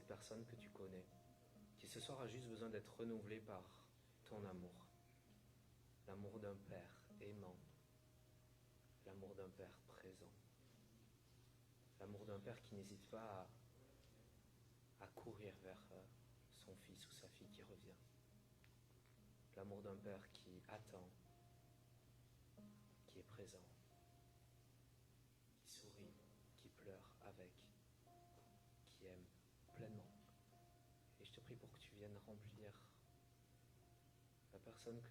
personne que tu connais, qui ce soir a juste besoin d'être renouvelée par ton amour. L'amour d'un Père aimant, l'amour d'un Père présent, l'amour d'un Père qui n'hésite pas à courir vers son fils ou sa fille qui revient. L'amour d'un Père qui attend, qui est présent, qui sourit, qui pleure avec, qui aime pleinement. Et je te prie pour que tu viennes remplir la personne à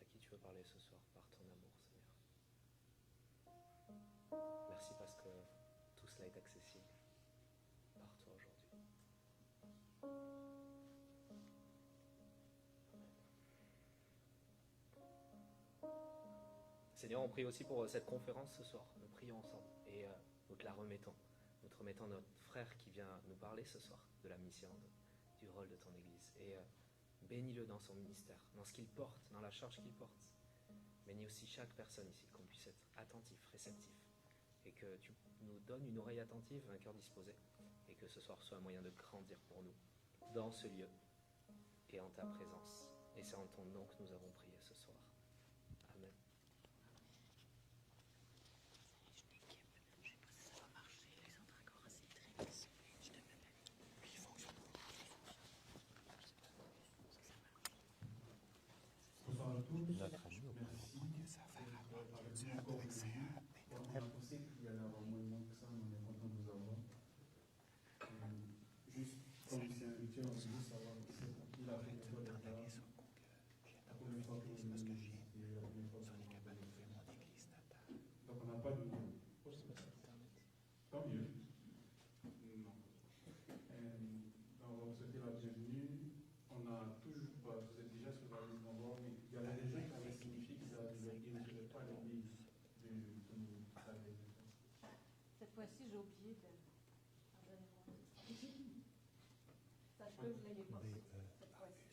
qui tu veux parler ce soir par ton amour, Seigneur. Merci parce que tout cela est accessible par toi aujourd'hui. Seigneur, on prie aussi pour cette conférence ce soir. Nous prions ensemble et nous te la remettons. Nous te remettons notre frère qui vient nous parler ce soir de la mission, du rôle de ton Église. Et bénis-le dans son ministère, dans ce qu'il porte, dans la charge qu'il porte. Bénis aussi chaque personne ici, qu'on puisse être attentif, réceptif. Et que tu nous donnes une oreille attentive, un cœur disposé. Et que ce soir soit un moyen de grandir pour nous dans ce lieu et en ta présence. Et c'est en ton nom que nous avons prié ce soir. Amen. Bonsoir à tous. Merci. On a pensé qu'il y allait avoir moins de monde que ça, mais on est content de vous avoir. Juste comme c'est un rituel, on veut juste savoir qui l'a fait l'effort d'être là. La première fois que vous venez nous visiter, la première fois que vous venez. Donc on n'a pas de... Tant mieux. Non. Donc on va vous souhaiter la bienvenue. On a toujours pas, vous êtes déjà sur la liste d'envoi, mais il y avait des gens qui avaient signifié qu'ils n'avaient pas l'église de Cette fois-ci, j'ai oublié de... Ça se peut que vous l'ayez pas fait, cette fois-ci.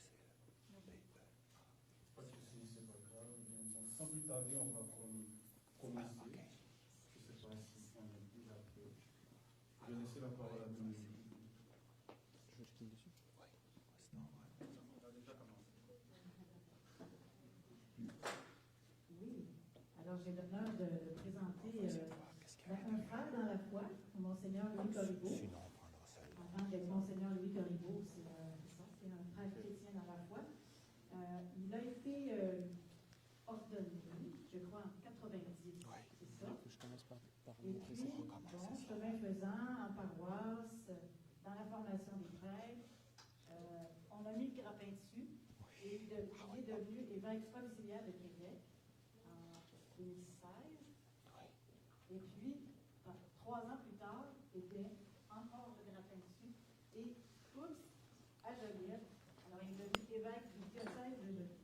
Pas de souci, c'est pas grave. Bon, sans plus tarder, on va commencer. Je ne sais pas si on est déjà prêt. Je vais laisser la parole à Dominique. Je clique dessus? Oui. Sinon, On a déjà commencé. Oui. Alors, j'ai l'honneur de présenter un frère dans la foi, Monseigneur Louis Corriveau. sinon, on prendra ça. Avant d'être Monseigneur Louis Corriveau, c'est un frère chrétien dans la foi. Il a été ordonné, je crois, en 90. Oui. C'est ça. Je commence par Et montrer puis, ça. bon, chemin faisant, en paroisse, dans la formation des prêtres, on a mis le grappin dessus. Et il est devenu évêque auxiliaire de Québec en 2016. Et puis, 3 ans plus tard, il était encore le grappin dessus. Et tous à Joliette. Alors, il est devenu évêque du diocèse de Joliette.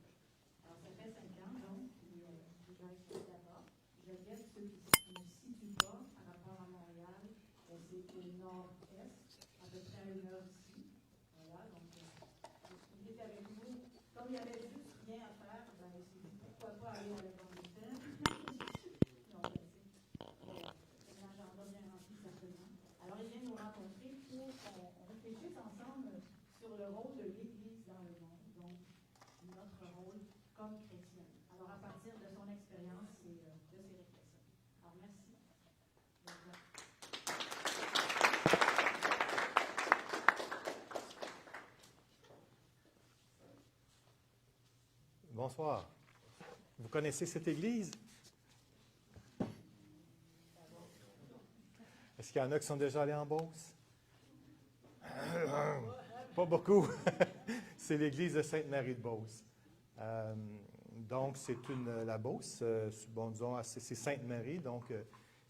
Alors, ça fait 5 ans, donc, puis évêque là-bas. Joliette, ceux qui ne se situent pas par rapport à Montréal, c'est au nord-est, à peu près à 1 heure d'ici. Voilà, donc, il est avec nous. Comme il n'y avait juste rien à faire, ben, il s'est dit pourquoi pas aller à la Congrès. Donc, c'est un agenda bien rempli, certainement. Alors, il vient nous rencontrer pour qu'on réfléchisse ensemble sur le rôle de l'Église dans le monde, donc notre rôle comme chrétien. Alors, à partir de son expérience et de ses réflexions. Alors, merci. Bonsoir. Vous connaissez cette église? Est-ce qu'il y en a qui sont déjà allés en Beauce? Pas beaucoup. C'est l'église de Sainte-Marie de Beauce. Donc, c'est la Beauce, bon, disons, c'est Sainte-Marie, donc,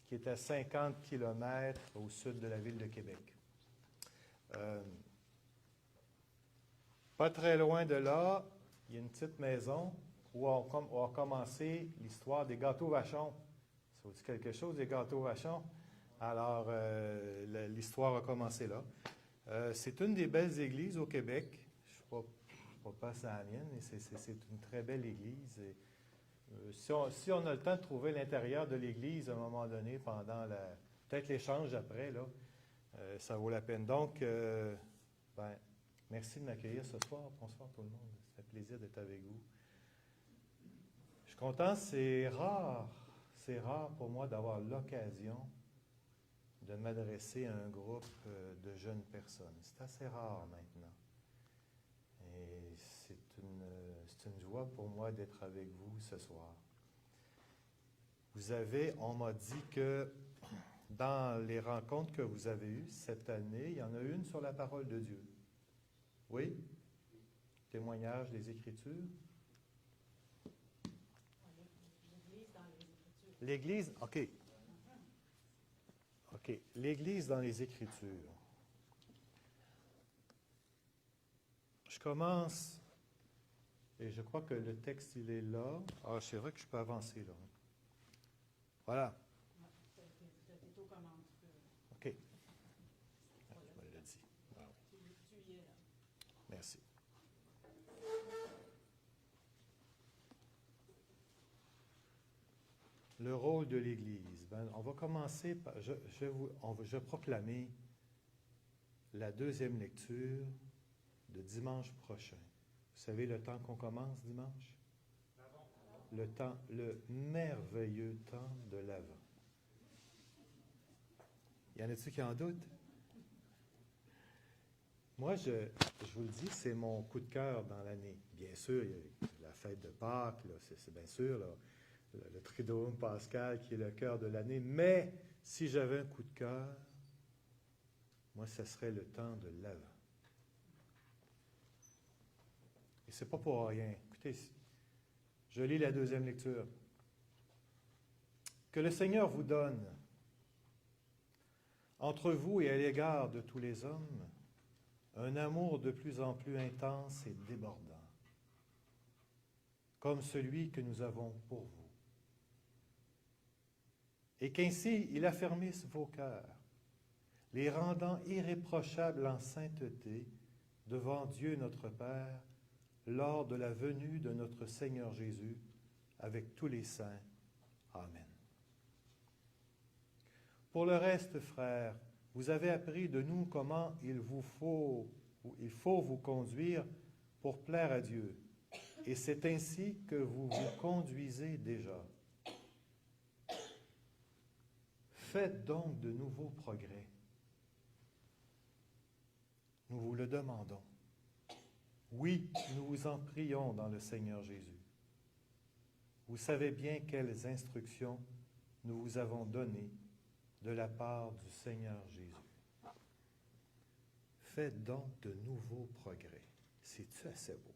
qui est à 50 km au sud de la ville de Québec. Pas très loin de là, il y a une petite maison où a commencé l'histoire des gâteaux vachons. Ça vous dit quelque chose, des gâteaux vachons? Alors, l'histoire a commencé là. C'est une des belles églises au Québec. Je ne suis pas passé à la mienne, mais c'est une très belle église. Et, si on a le temps de trouver l'intérieur de l'église à un moment donné, pendant peut-être l'échange après, là, ça vaut la peine. Donc, Ben, merci de m'accueillir ce soir. Bonsoir tout le monde. Ça fait plaisir d'être avec vous. Je suis content, c'est rare pour moi d'avoir l'occasion de m'adresser à un groupe de jeunes personnes. C'est assez rare maintenant. Et c'est une joie pour moi d'être avec vous ce soir. On m'a dit que dans les rencontres que vous avez eues cette année, il y en a une sur la parole de Dieu. Oui? Témoignage des Écritures? L'Église dans les Écritures. L'Église, OK. OK. L'Église dans les Écritures. Je commence, et je crois que le texte, il est là. Ah, c'est vrai que je peux avancer, là. Voilà. C'est au commencement. OK. Ah, je me l'ai dit. Ah, oui. Tu y es là. Merci. Le rôle de l'Église. Ben, on va commencer par. Je vais proclamer la deuxième lecture de dimanche prochain. Vous savez le temps qu'on commence dimanche? Le merveilleux temps de l'Avent. Y en a-t-il qui en doutent? Moi, je vous le dis, c'est mon coup de cœur dans l'année. Bien sûr, il y a la fête de Pâques, là, c'est bien sûr là, le Triduum pascal qui est le cœur de l'année. Mais si j'avais un coup de cœur, moi, ce serait le temps de l'Avent. Et c'est pas pour rien. Écoutez, je lis la deuxième lecture. Que le Seigneur vous donne, entre vous et à l'égard de tous les hommes, un amour de plus en plus intense et débordant, comme celui que nous avons pour vous. Et qu'ainsi il affermisse vos cœurs, les rendant irréprochables en sainteté devant Dieu notre Père, lors de la venue de notre Seigneur Jésus, avec tous les saints. Amen. Pour le reste, frères, vous avez appris de nous comment il faut vous conduire pour plaire à Dieu. Et c'est ainsi que vous vous conduisez déjà. Faites donc de nouveaux progrès. Nous vous le demandons. Oui, nous vous en prions dans le Seigneur Jésus. Vous savez bien quelles instructions nous vous avons données de la part du Seigneur Jésus. Faites donc de nouveaux progrès. C'est-tu assez beau?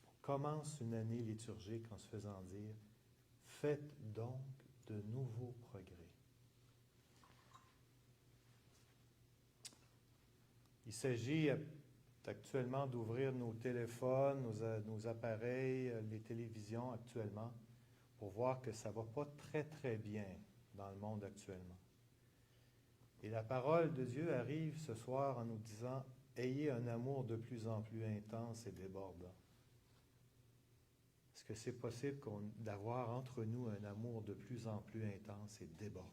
On commence une année liturgique en se faisant dire « Faites donc de nouveaux progrès ». Il s'agit actuellement d'ouvrir nos téléphones, nos appareils, les télévisions actuellement, pour voir que ça ne va pas très, très bien dans le monde actuellement. Et la parole de Dieu arrive ce soir en nous disant « Ayez un amour de plus en plus intense et débordant ». Est-ce que c'est possible d'avoir entre nous un amour de plus en plus intense et débordant?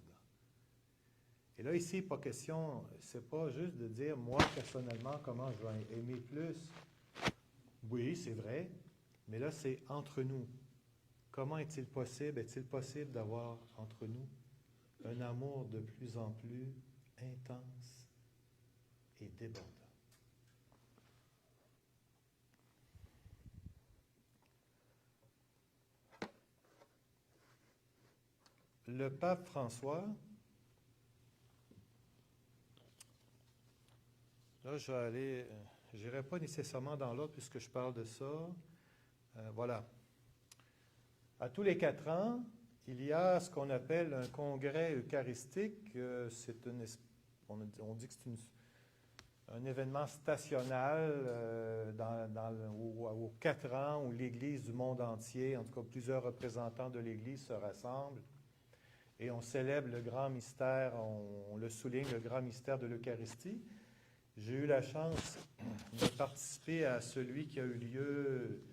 Et là, ici, pas question, c'est pas juste de dire, moi, personnellement, comment je vais aimer plus. Oui, c'est vrai, mais là, c'est entre nous. Comment est-il possible d'avoir entre nous un amour de plus en plus intense et débordant? Le pape François, là, je n'irai pas nécessairement dans l'ordre puisque je parle de ça. Voilà. À tous les 4 ans, il y a ce qu'on appelle un congrès eucharistique. On dit que c'est un événement stationnal aux 4 ans où l'Église du monde entier, en tout cas plusieurs représentants de l'Église se rassemblent. Et on célèbre le grand mystère, on le souligne, le grand mystère de l'Eucharistie. J'ai eu la chance de participer à celui qui a eu lieu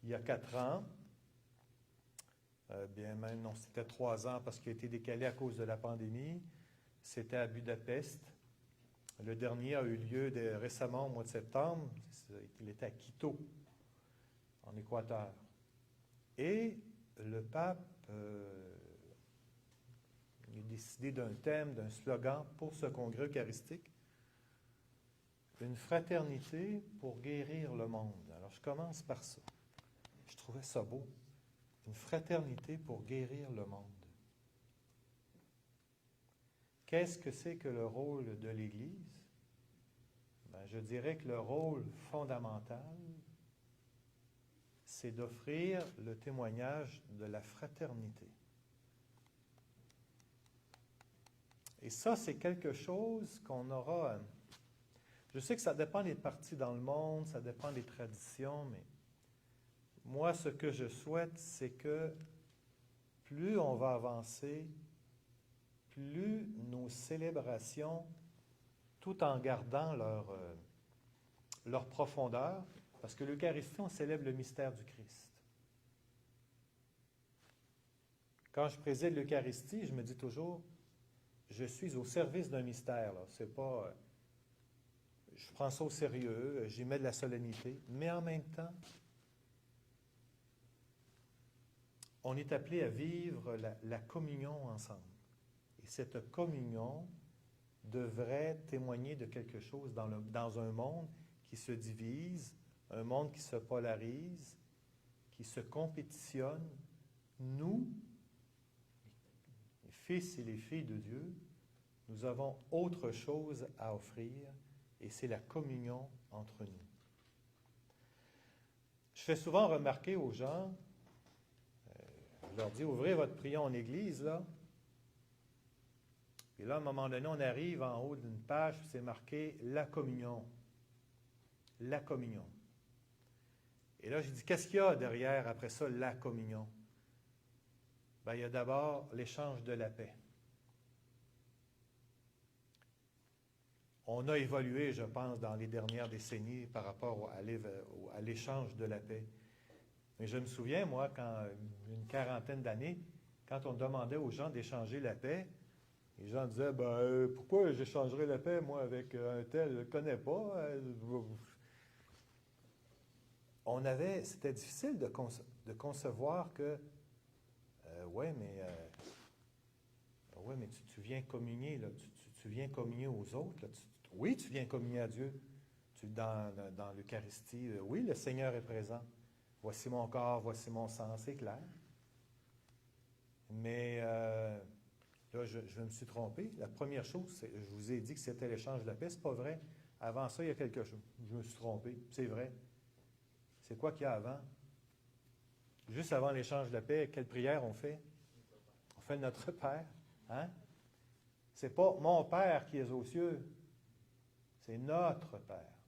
il y a 4 ans. Bien même, non, c'était 3 ans parce qu'il a été décalé à cause de la pandémie. C'était à Budapest, Le dernier a eu lieu récemment, au mois de septembre. Il était à Quito, en Équateur. Et le pape a décidé d'un thème, d'un slogan pour ce congrès eucharistique. Une fraternité pour guérir le monde. Alors, je commence par ça. Je trouvais ça beau. Une fraternité pour guérir le monde. Qu'est-ce que c'est que le rôle de l'Église? Je dirais que le rôle fondamental, c'est d'offrir le témoignage de la fraternité. Et ça, c'est quelque chose qu'on aura... Je sais que ça dépend des partis dans le monde, ça dépend des traditions, mais moi, ce que je souhaite, c'est que plus on va avancer, plus nos célébrations, tout en gardant leur profondeur, parce que l'Eucharistie, on célèbre le mystère du Christ. Quand je préside l'Eucharistie, je me dis toujours, je suis au service d'un mystère. Là. C'est pas... je prends ça au sérieux, j'y mets de la solennité, mais en même temps, on est appelé à vivre la communion ensemble. Et cette communion devrait témoigner de quelque chose dans un monde qui se divise, un monde qui se polarise, qui se compétitionne. Nous, les fils et les filles de Dieu, nous avons autre chose à offrir, et c'est la communion entre nous. Je fais souvent remarquer aux gens, je leur dis, ouvrez votre prion en église, là. Et là, à un moment donné, on arrive en haut d'une page, c'est marqué « La communion ». La communion. Et là, je dis, qu'est-ce qu'il y a derrière, après ça, la communion? Bien, il y a d'abord l'échange de la paix. On a évolué, je pense, dans les dernières décennies par rapport à l'échange de la paix. Mais je me souviens, moi, quand une quarantaine d'années, quand on demandait aux gens d'échanger la paix, les gens disaient, pourquoi j'échangerais la paix, moi, avec un tel, je ne le connais pas. C'était difficile de concevoir que, ouais, mais tu viens communier, là, tu viens communier aux autres. Là, oui, tu viens communier à Dieu. Dans l'Eucharistie, oui, le Seigneur est présent. Voici mon corps, voici mon sang, c'est clair. Mais là, je me suis trompé. La première chose, je vous ai dit que c'était l'échange de la paix. Ce n'est pas vrai. Avant ça, il y a quelque chose. Je me suis trompé. C'est vrai. C'est quoi qu'il y a avant? Juste avant l'échange de la paix, quelle prière on fait? On fait le Notre Père. Hein? C'est pas mon Père qui est aux cieux. C'est notre Père.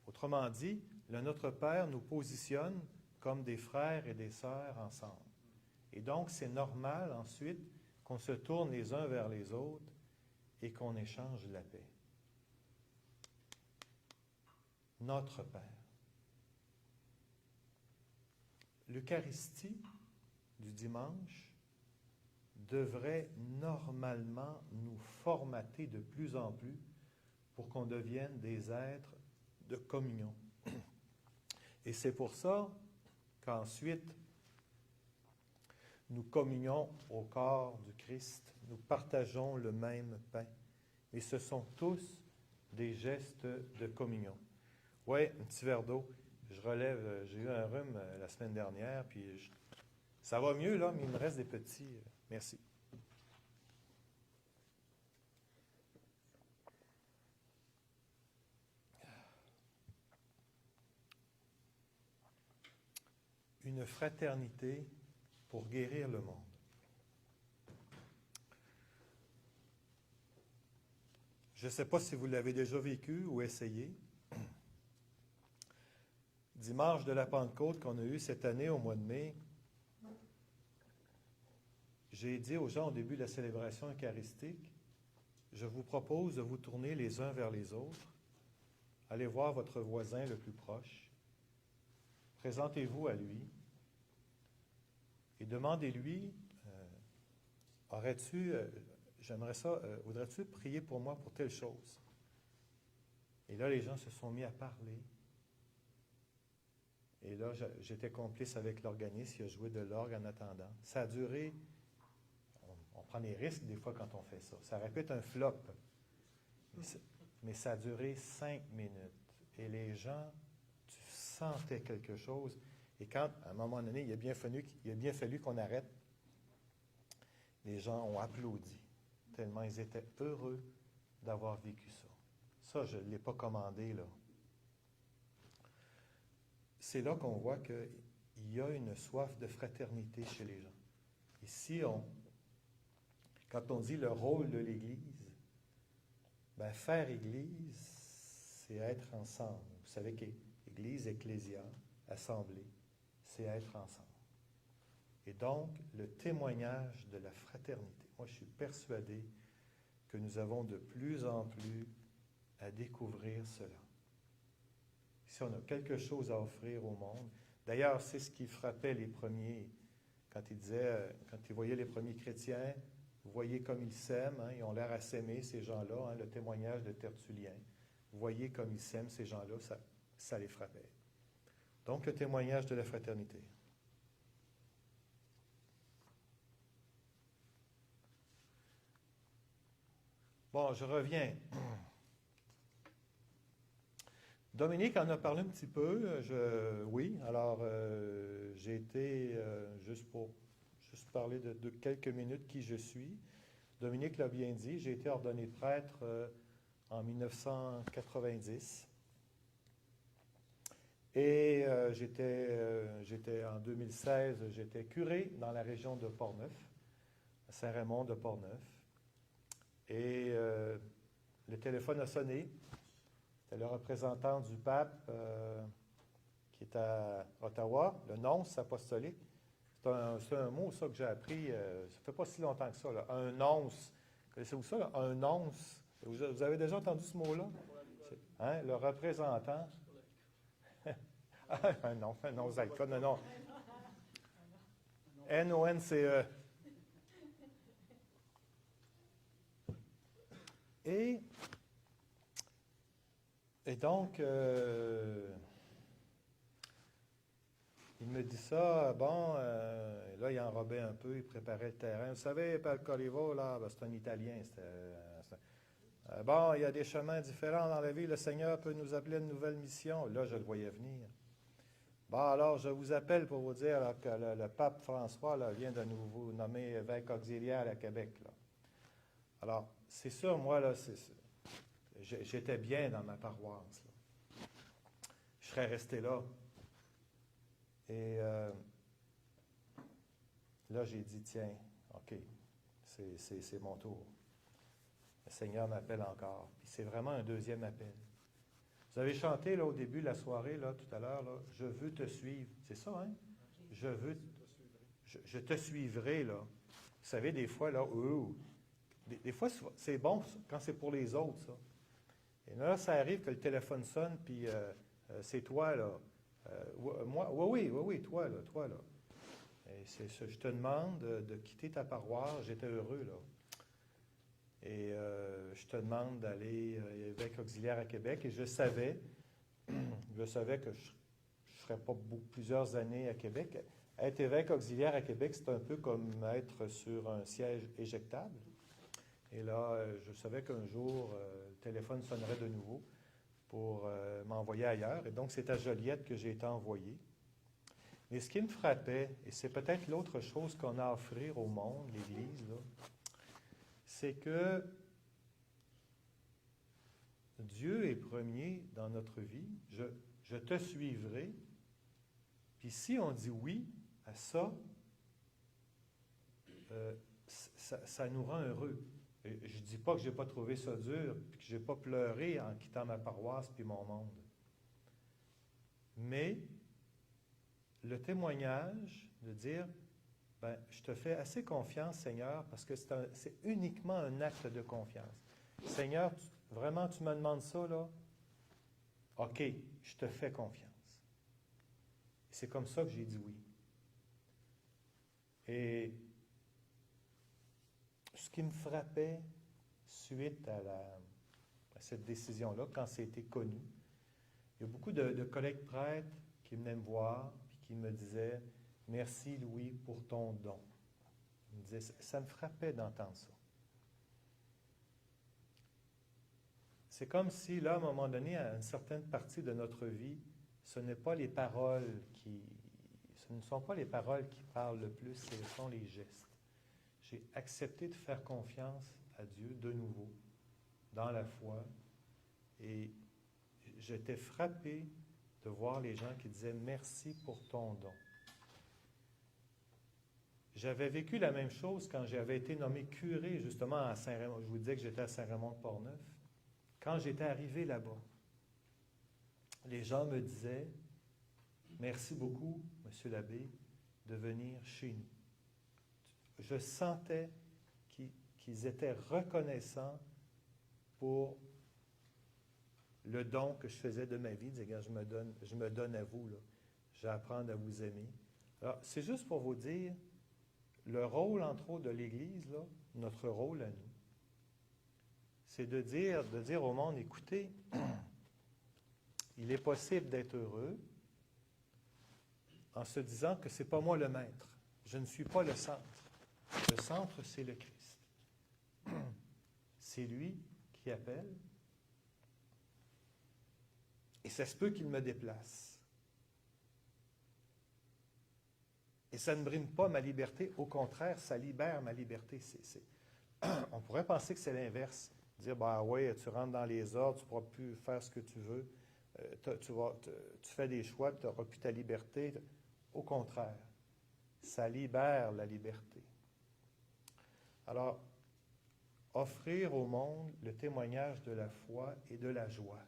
Autrement dit, le Notre Père nous positionne comme des frères et des sœurs ensemble. Et donc, c'est normal ensuite qu'on se tourne les uns vers les autres et qu'on échange la paix. Notre Père. L'Eucharistie du dimanche devrait normalement nous formater de plus en plus pour qu'on devienne des êtres de communion. Et c'est pour ça qu'ensuite, nous communions au corps du Christ, nous partageons le même pain. Et ce sont tous des gestes de communion. Oui, un petit verre d'eau. Je relève, j'ai eu un rhume la semaine dernière, puis ça va mieux, là, mais il me reste des petits. Merci. Une fraternité pour guérir le monde. Je ne sais pas si vous l'avez déjà vécu ou essayé. Dimanche de la Pentecôte qu'on a eu cette année au mois de mai, j'ai dit aux gens au début de la célébration eucharistique, je vous propose de vous tourner les uns vers les autres, allez voir votre voisin le plus proche, présentez-vous à lui et demandez-lui, voudrais-tu prier pour moi pour telle chose? Et là, les gens se sont mis à parler. Et là, j'étais complice avec l'organiste, il a joué de l'orgue en attendant. Ça a duré, on prend des risques des fois quand on fait ça. Ça aurait pu être un flop, mais ça a duré 5 minutes. Et les gens, tu sentais quelque chose. Et quand, à un moment donné, il a bien fallu qu'on arrête, les gens ont applaudi, tellement ils étaient heureux d'avoir vécu ça. Ça, je ne l'ai pas commandé, là. C'est là qu'on voit qu'il y a une soif de fraternité chez les gens. Ici, quand on dit le rôle de l'Église, ben, faire Église, c'est être ensemble. Vous savez qu'Église, ecclésia, assemblée, c'est être ensemble. Et donc, le témoignage de la fraternité. Moi, je suis persuadé que nous avons de plus en plus à découvrir cela. Si on a quelque chose à offrir au monde, d'ailleurs, c'est ce qui frappait les premiers, quand ils voyaient les premiers chrétiens, vous voyez comme ils s'aiment, hein, ils ont l'air à s'aimer, ces gens-là, hein, le témoignage de Tertullien. Vous voyez comme ils s'aiment, ces gens-là, ça les frappait. Donc, le témoignage de la fraternité. Bon, je reviens. Dominique en a parlé un petit peu. Oui, alors j'ai été, juste parler de quelques minutes qui je suis. Dominique l'a bien dit, j'ai été ordonné prêtre en 1990. Et j'étais en 2016, j'étais curé dans la région de Portneuf, à Saint-Raymond de Portneuf. Et le téléphone a sonné. C'était le représentant du pape qui est à Ottawa, le nonce apostolique. C'est un mot, ça, que j'ai appris, ça fait pas si longtemps que ça, là. Un nonce. Connaissez-vous ça, là? Un nonce. Vous avez déjà entendu ce mot-là? Hein? Le représentant. Non, non. N-O-N-C-E. Et donc, il me dit ça, bon, là, il enrobait un peu, il préparait le terrain. Vous savez, Palcorivo, là, ben, c'est un Italien. Bon, il y a des chemins différents dans la vie, le Seigneur peut nous appeler à une nouvelle mission. Là, je le voyais venir. Bon, alors, je vous appelle pour vous dire là, que le pape François là, vient de nous nommer évêque auxiliaire à Québec. Là. Alors, c'est sûr, moi, là, j'étais bien dans ma paroisse. Là. Je serais resté là. Et là, j'ai dit, tiens, OK, c'est mon tour. Le Seigneur m'appelle encore. Puis c'est vraiment un deuxième appel. Vous avez chanté là, au début de la soirée, là, tout à l'heure, là, « Je veux te suivre ». C'est ça, hein? Je te suivrai, là. Vous savez, des fois, là, des fois, c'est bon quand c'est pour les autres, ça. Et là, ça arrive que le téléphone sonne, puis c'est toi, là. Moi, oui, toi, là. Et je te demande de quitter ta paroisse. J'étais heureux, là. Et je te demande d'aller évêque auxiliaire à Québec. Et je savais que je ne ferais pas plusieurs années à Québec. Être évêque auxiliaire à Québec, c'est un peu comme être sur un siège éjectable. Et là, je savais qu'un jour, le téléphone sonnerait de nouveau pour m'envoyer ailleurs. Et donc, c'est à Joliette que j'ai été envoyé. Mais ce qui me frappait, et c'est peut-être l'autre chose qu'on a à offrir au monde, l'Église, là, c'est que Dieu est premier dans notre vie. Je te suivrai. Puis si on dit oui à ça, ça nous rend heureux. Et je ne dis pas que je n'ai pas trouvé ça dur, puis que je n'ai pas pleuré en quittant ma paroisse puis mon monde. Mais le témoignage de dire, ben, je te fais assez confiance, Seigneur, parce que c'est uniquement un acte de confiance. Seigneur, vraiment, tu me demandes ça, là? OK, je te fais confiance. Et c'est comme ça que j'ai dit oui. Et ce qui me frappait suite à cette décision-là, quand c'était connu. Il y a beaucoup de collègues prêtres qui venaient me voir et qui me disaient « Merci Louis pour ton don ». Ils me disaient, ça me frappait d'entendre ça. C'est comme si, là, à un moment donné, à une certaine partie de notre vie, ce ne sont pas les paroles qui parlent le plus, ce sont les gestes. J'ai accepté de faire confiance à Dieu de nouveau, dans la foi, et j'étais frappé de voir les gens qui disaient « Merci pour ton don ». J'avais vécu la même chose quand j'avais été nommé curé, justement, à Saint-Raymond. Je vous disais que j'étais à Saint-Raymond-de-Portneuf. Quand j'étais arrivé là-bas, les gens me disaient « Merci beaucoup, Monsieur l'abbé, de venir chez nous. » Je sentais qu'ils étaient reconnaissants pour le don que je faisais de ma vie. Ils disaient « je me donne à vous, là. Je vais apprendre à vous aimer. » Alors, c'est juste pour vous dire, le rôle, entre autres, de l'Église, là, notre rôle à nous, c'est de dire au monde, écoutez, il est possible d'être heureux en se disant que ce n'est pas moi le maître. Je ne suis pas le centre. Le centre, c'est le Christ. C'est lui qui appelle. Et ça se peut qu'il me déplace. Et ça ne brime pas ma liberté. Au contraire, ça libère ma liberté. On pourrait penser que c'est l'inverse. Dire, bah oui, tu rentres dans les ordres, tu ne pourras plus faire ce que tu veux, tu fais des choix, tu n'auras plus ta liberté. Au contraire, ça libère la liberté. Alors, offrir au monde le témoignage de la foi et de la joie.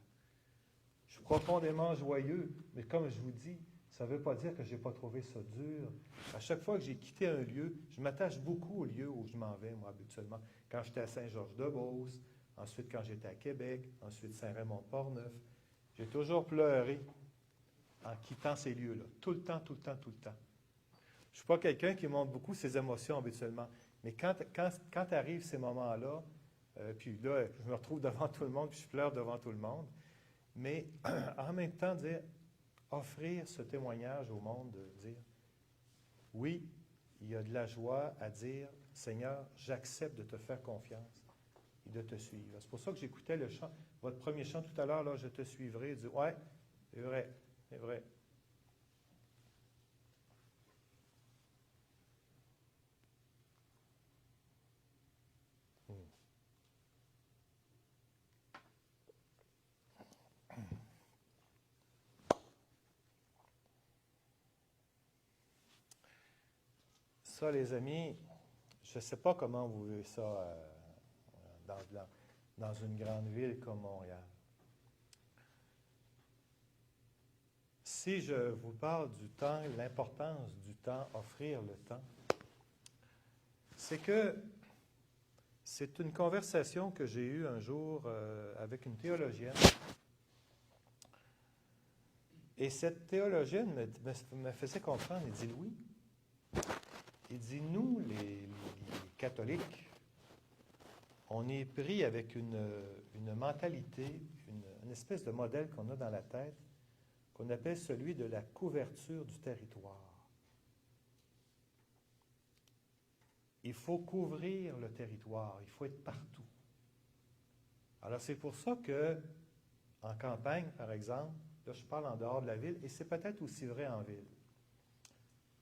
Je suis profondément joyeux, mais comme je vous dis, ça ne veut pas dire que je n'ai pas trouvé ça dur. À chaque fois que j'ai quitté un lieu, je m'attache beaucoup au lieu où je m'en vais, moi, habituellement. Quand j'étais à Saint-Georges-de-Beauce, ensuite quand j'étais à Québec, ensuite Saint-Raymond-de-Portneuf, j'ai toujours pleuré en quittant ces lieux-là. Tout le temps, tout le temps, tout le temps. Je ne suis pas quelqu'un qui montre beaucoup ses émotions habituellement. Mais quand arrivent ces moments-là, puis là, je me retrouve devant tout le monde, puis je pleure devant tout le monde, mais en même temps, offrir ce témoignage au monde, de dire, oui, il y a de la joie à dire, Seigneur, j'accepte de te faire confiance et de te suivre. C'est pour ça que j'écoutais le chant, votre premier chant tout à l'heure, là, je te suivrai, dire, ouais, c'est vrai, c'est vrai. Ça, les amis, je ne sais pas comment vous vivez ça dans une grande ville comme Montréal. Si je vous parle du temps, l'importance du temps, offrir le temps, c'est que c'est une conversation que j'ai eue un jour avec une théologienne. Et cette théologienne me faisait comprendre, elle dit, Louis, il dit, nous, les catholiques, on est pris avec une mentalité, une espèce de modèle qu'on a dans la tête, qu'on appelle celui de la couverture du territoire. Il faut couvrir le territoire, il faut être partout. Alors, c'est pour ça que, en campagne, par exemple, là, je parle en dehors de la ville, et c'est peut-être aussi vrai en ville.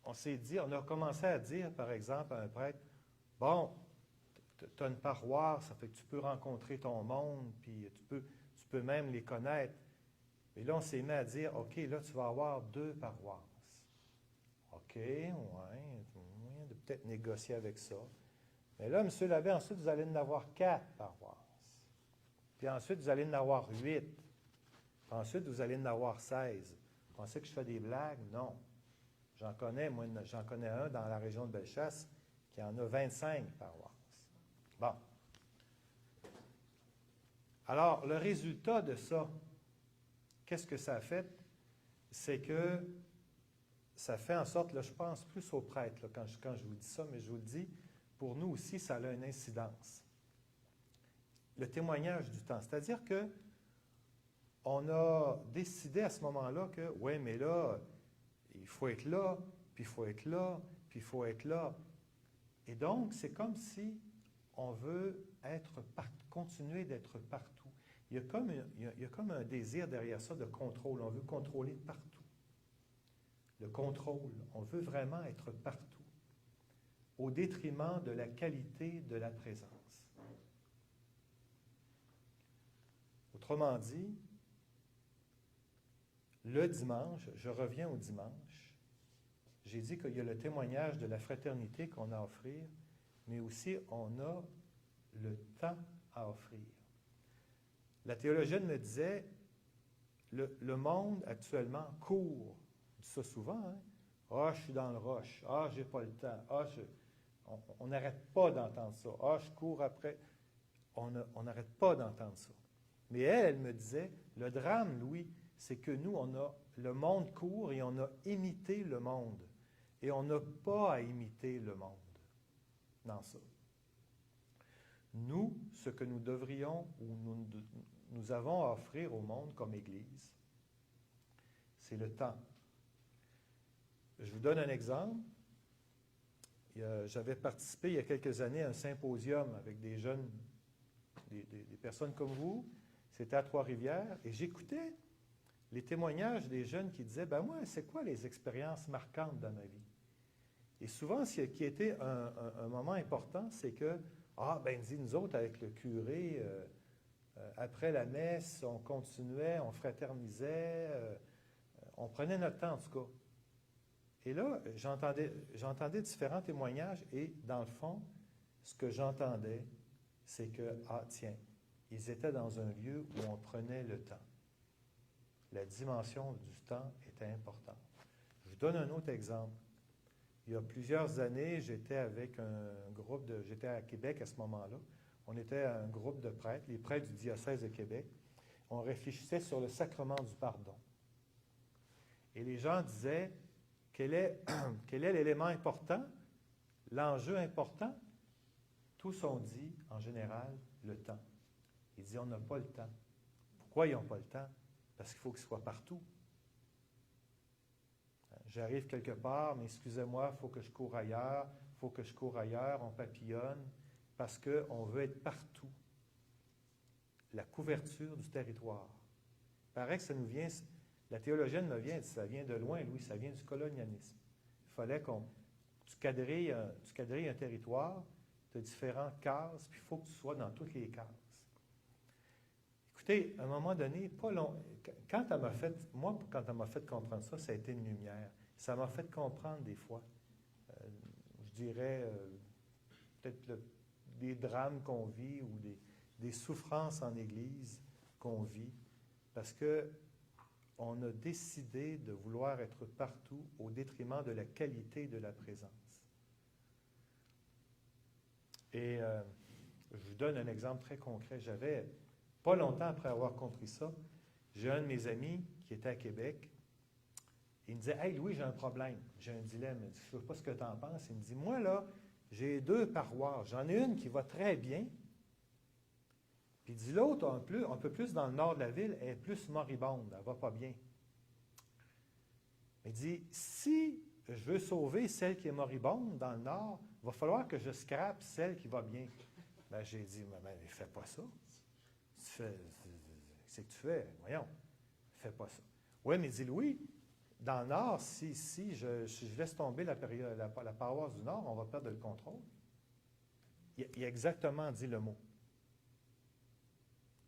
On a commencé à dire, par exemple, à un prêtre, bon, tu as une paroisse, ça fait que tu peux rencontrer ton monde, puis tu peux même les connaître. Et là, on s'est mis à dire, OK, là, tu vas avoir 2 paroisses. OK, ouais, moyen de peut-être négocier avec ça. Mais là, M. l'abbé, ensuite, vous allez en avoir 4 paroisses. Puis ensuite, vous allez en avoir 8. Puis ensuite, vous allez en avoir 16. Vous pensez que je fais des blagues? Non. J'en connais un dans la région de Bellechasse qui en a 25 paroisses. Bon. Alors, le résultat de ça, qu'est-ce que ça a fait? C'est que ça fait en sorte, là, je pense plus aux prêtres là, quand je vous dis ça, mais je vous le dis, pour nous aussi, ça a une incidence. le témoignage du temps. C'est-à-dire que on a décidé à ce moment-là que, oui, mais là, il faut être là, puis il faut être là, puis il faut être là. Et donc, c'est comme si on veut continuer d'être partout. Il y a comme un désir derrière ça de contrôle. On veut contrôler partout. Le contrôle. On veut vraiment être partout, au détriment de la qualité de la présence. Autrement dit, le dimanche, je reviens au dimanche, j'ai dit qu'il y a le témoignage de la fraternité qu'on a à offrir, mais aussi on a le temps à offrir. La théologienne me disait, le monde actuellement court, je dis ça souvent, hein? Ah, je suis dans le rush, ah, j'ai pas le temps, on n'arrête pas d'entendre ça, ah, je cours après, on n'arrête pas d'entendre ça. Mais elle me disait, le drame, Louis, c'est que nous, le monde court et on a imité le monde. Et on n'a pas à imiter le monde dans ça. Nous, ce que nous devrions ou nous avons à offrir au monde comme Église, c'est le temps. Je vous donne un exemple. J'avais participé il y a quelques années à un symposium avec des jeunes, des personnes comme vous. C'était à Trois-Rivières. Et j'écoutais les témoignages des jeunes qui disaient, ben moi, c'est quoi les expériences marquantes dans ma vie? Et souvent, ce qui était un moment important, c'est que, dit nous autres, avec le curé, après la messe, on continuait, on fraternisait, on prenait notre temps, en tout cas. Et là, j'entendais différents témoignages et, dans le fond, ce que j'entendais, c'est que, tiens, ils étaient dans un lieu où on prenait le temps. La dimension du temps était importante. Je vous donne un autre exemple. Il y a plusieurs années, j'étais avec un groupe j'étais à Québec à ce moment-là. On était un groupe de prêtres, les prêtres du diocèse de Québec. On réfléchissait sur le sacrement du pardon. Et les gens disaient, quel est l'élément important, l'enjeu important? Tous ont dit, en général, le temps. Ils disent, on n'a pas le temps. Pourquoi ils n'ont pas le temps? Parce qu'il faut qu'il soit partout. J'arrive quelque part, mais excusez-moi, il faut que je cours ailleurs, on papillonne, parce qu'on veut être partout. La couverture du territoire. Il paraît que ça nous vient, la théologienne me vient, ça vient de loin, Louis, ça vient du colonialisme. Il fallait tu quadrilles un territoire, tu as différentes cases, puis il faut que tu sois dans toutes les cases. Écoutez, à un moment donné, pas long, quand elle m'a fait comprendre ça, ça a été une lumière. Ça m'a fait comprendre des fois, je dirais, peut-être des drames qu'on vit ou des souffrances en Église qu'on vit, parce qu'on a décidé de vouloir être partout au détriment de la qualité de la présence. Et je vous donne un exemple très concret. Pas longtemps après avoir compris ça, j'ai un de mes amis qui était à Québec. Il me disait, « Hey Louis, j'ai un problème, j'ai un dilemme. » Je ne sais pas ce que tu en penses. Il me dit, « Moi, là, j'ai 2 paroisses. J'en ai une qui va très bien. Puis il dit, l'autre, un peu plus dans le nord de la ville, elle est plus moribonde. Elle ne va pas bien. » Il dit, « Si je veux sauver celle qui est moribonde dans le nord, il va falloir que je scrape celle qui va bien. » Ben, j'ai dit, « Mais fais pas ça. C'est que tu fais, voyons, fais pas ça. » Oui, mais il dit, « Louis, dans le Nord, si je laisse tomber la paroisse du Nord, on va perdre le contrôle. » Il a exactement dit le mot.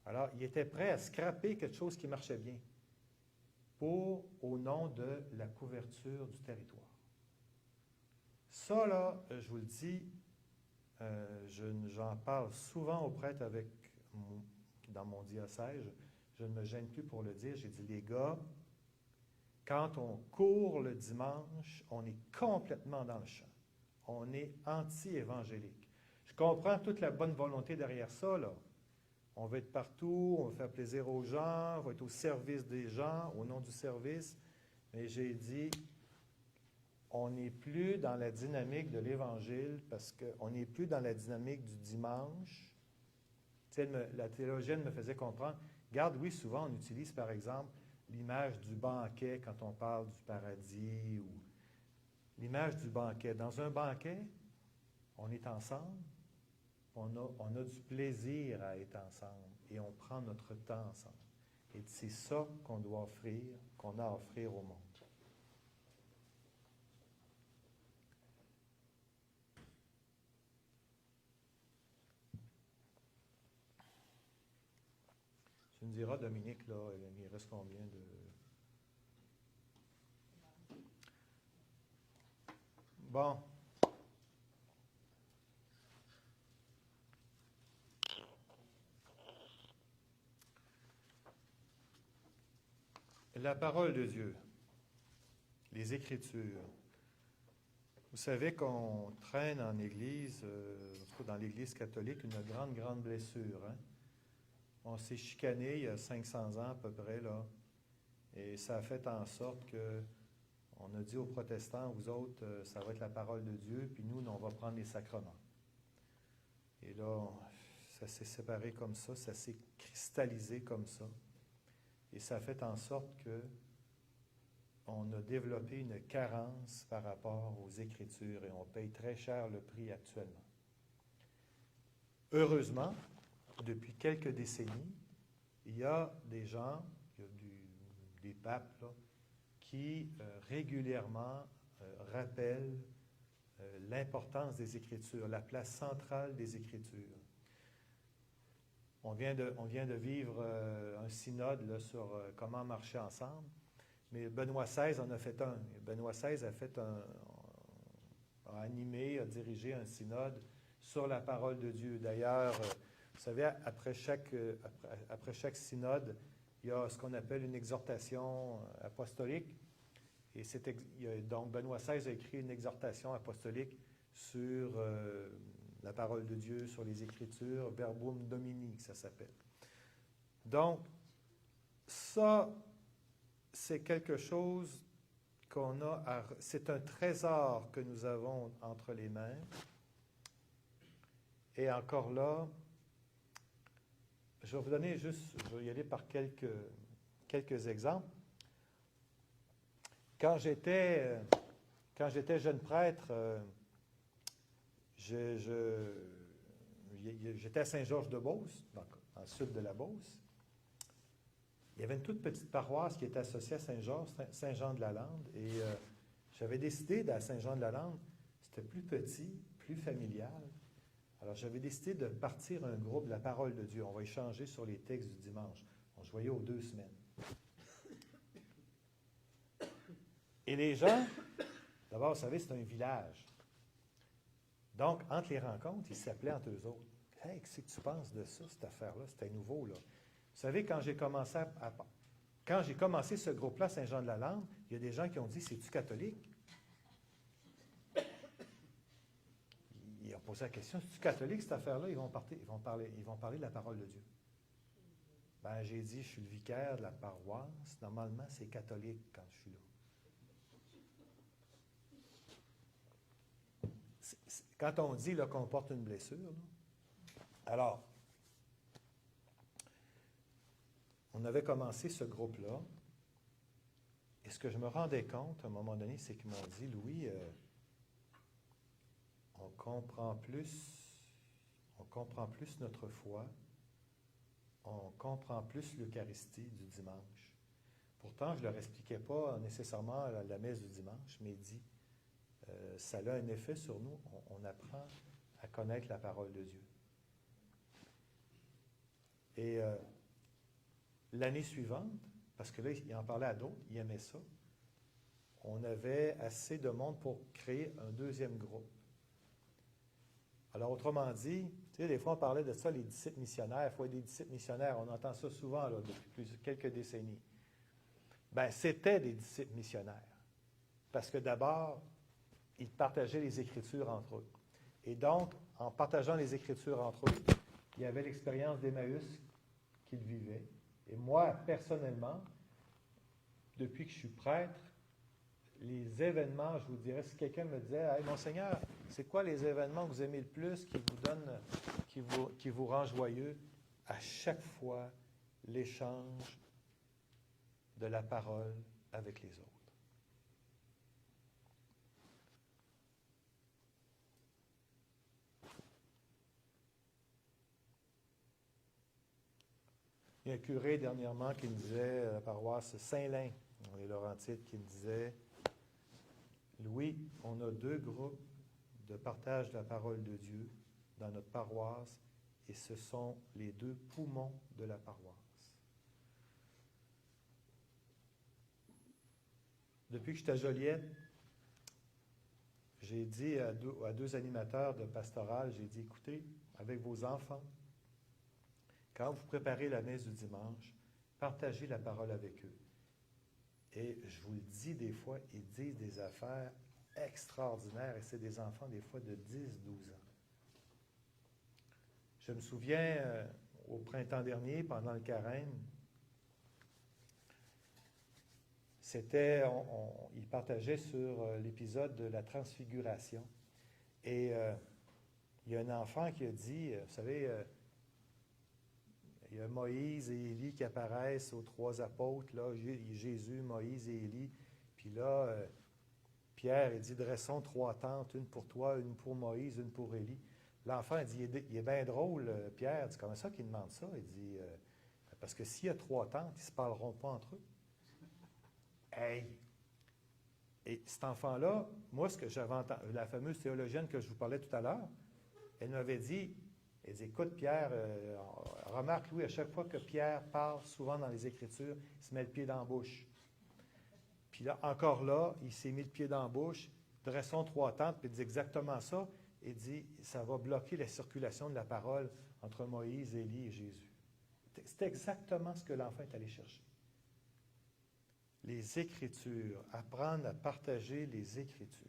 Alors, il était prêt à scraper quelque chose qui marchait bien au nom de la couverture du territoire. Ça, là, je vous le dis, j'en parle souvent aux prêtres dans mon diocèse. Je ne me gêne plus pour le dire. J'ai dit, les gars, quand on court le dimanche, on est complètement dans le champ. On est anti-évangélique. Je comprends toute la bonne volonté derrière ça, là. On veut être partout, on veut faire plaisir aux gens, on va être au service des gens, au nom du service. Mais j'ai dit, on n'est plus dans la dynamique de l'Évangile parce qu'on n'est plus dans la dynamique du dimanche. La théologienne me faisait comprendre, regarde, oui, souvent on utilise par exemple l'image du banquet quand on parle du paradis ou l'image du banquet. Dans un banquet, on est ensemble, on a du plaisir à être ensemble et on prend notre temps ensemble. Et c'est ça qu'on doit offrir, qu'on a à offrir au monde. Tu me diras, Dominique, là, il reste combien de... Bon. La parole de Dieu, les Écritures. Vous savez qu'on traîne en Église, dans l'Église catholique, une grande, grande blessure. Hein? On s'est chicané il y a 500 ans à peu près, là, et ça a fait en sorte que on a dit aux protestants, vous autres, ça va être la parole de Dieu, puis nous, on va prendre les sacrements. Et là, ça s'est séparé comme ça s'est cristallisé comme ça. Et ça a fait en sorte que on a développé une carence par rapport aux Écritures et on paye très cher le prix actuellement. Heureusement, depuis quelques décennies, il y a des gens, des papes, là, qui régulièrement rappellent l'importance des Écritures, la place centrale des Écritures. On vient de vivre un synode là, sur comment marcher ensemble, mais Benoît XVI en a fait un. Benoît XVI a animé, a dirigé un synode sur la parole de Dieu. D'ailleurs, vous savez, après chaque synode, il y a ce qu'on appelle une exhortation apostolique. Et donc, Benoît XVI a écrit une exhortation apostolique sur la parole de Dieu, sur les Écritures, Verbum Domini, ça s'appelle. Donc, ça, c'est quelque chose qu'on a c'est un trésor que nous avons entre les mains. Et encore là, je vais vous donner je vais y aller par quelques exemples. Quand j'étais jeune prêtre, j'étais à Saint-Georges-de-Beauce, dans le sud de la Beauce. Il y avait une toute petite paroisse qui était associée à Saint-Georges, Saint-Jean-de-la-Lande, et j'avais décidé à Saint-Jean-de-la-Lande, c'était plus petit, plus familial. Alors, j'avais décidé de partir un groupe de la parole de Dieu. On va échanger sur les textes du dimanche. On se voyait aux 2 semaines. Et les gens, d'abord, vous savez, c'est un village. Donc, entre les rencontres, ils s'appelaient entre eux autres. « Hey, qu'est-ce que tu penses de ça, cette affaire-là? C'était nouveau, là. » Vous savez, quand j'ai commencé ce groupe-là, Saint-Jean-de-la-Lande, il y a des gens qui ont dit, « C'est-tu catholique? » Ils ont posé la question, « C'est-tu catholique, cette affaire-là? » Ils vont parler de la parole de Dieu. Ben, j'ai dit, « Je suis le vicaire de la paroisse. Normalement, c'est catholique quand je suis là. » Quand on dit là, qu'on porte une blessure, là, alors, on avait commencé ce groupe-là, et ce que je me rendais compte à un moment donné, c'est qu'ils m'ont dit, Louis, on comprend plus notre foi, on comprend plus l'Eucharistie du dimanche. Pourtant, je ne leur expliquais pas nécessairement la messe du dimanche, mais il dit, ça a un effet sur nous, on apprend à connaître la parole de Dieu. Et l'année suivante, parce que là, il en parlait à d'autres, il aimait ça, on avait assez de monde pour créer un deuxième groupe. Alors, autrement dit, tu sais, des fois, on parlait de ça, les disciples missionnaires, il faut être des disciples missionnaires, on entend ça souvent là, depuis quelques décennies. Bien, c'était des disciples missionnaires. Parce que d'abord, ils partageaient les Écritures entre eux. Et donc, en partageant les Écritures entre eux, il y avait l'expérience d'Emmaüs qu'ils vivaient. Et moi, personnellement, depuis que je suis prêtre, les événements, je vous dirais, si quelqu'un me disait « Hey, Monseigneur, c'est quoi les événements que vous aimez le plus, qui vous donnent, qui vous rend joyeux? » à chaque fois l'échange de la parole avec les autres. Il y a un curé dernièrement qui me disait, à la paroisse Saint-Lin, dans les Laurentides, qui me disait, Louis, on a 2 groupes de partage de la parole de Dieu dans notre paroisse, et ce sont les 2 poumons de la paroisse. Depuis que j'étais à Joliette, j'ai dit à deux animateurs de pastoral, j'ai dit, écoutez, avec vos enfants, quand vous préparez la messe du dimanche, partagez la parole avec eux. Et je vous le dis, des fois, ils disent des affaires extraordinaires, et c'est des enfants, des fois, de 10-12 ans. Je me souviens, au printemps dernier, pendant le carême, ils partageaient sur l'épisode de la transfiguration. Et il y a un enfant qui a dit, vous savez, il y a Moïse et Élie qui apparaissent aux 3 apôtres, là, Jésus, Moïse et Élie. Puis là, Pierre, il dit, dressons 3 tentes, une pour toi, une pour Moïse, une pour Élie. L'enfant, il dit, il est bien drôle, Pierre. C'est comment ça qu'il demande ça? Il dit, parce que s'il y a 3 tentes, ils ne se parleront pas entre eux. Hey! Et cet enfant-là, moi, ce que j'avais entendu, la fameuse théologienne que je vous parlais tout à l'heure, elle m'avait dit, elle dit, écoute, Pierre, remarque, Louis, à chaque fois que Pierre parle, souvent dans les Écritures, il se met le pied dans la bouche. Puis là, encore là, il s'est mis le pied dans la bouche, dressons 3 tentes, puis il dit exactement ça. Il dit, ça va bloquer la circulation de la parole entre Moïse, Élie et Jésus. C'est exactement ce que l'enfant est allé chercher. Les Écritures, apprendre à partager les Écritures.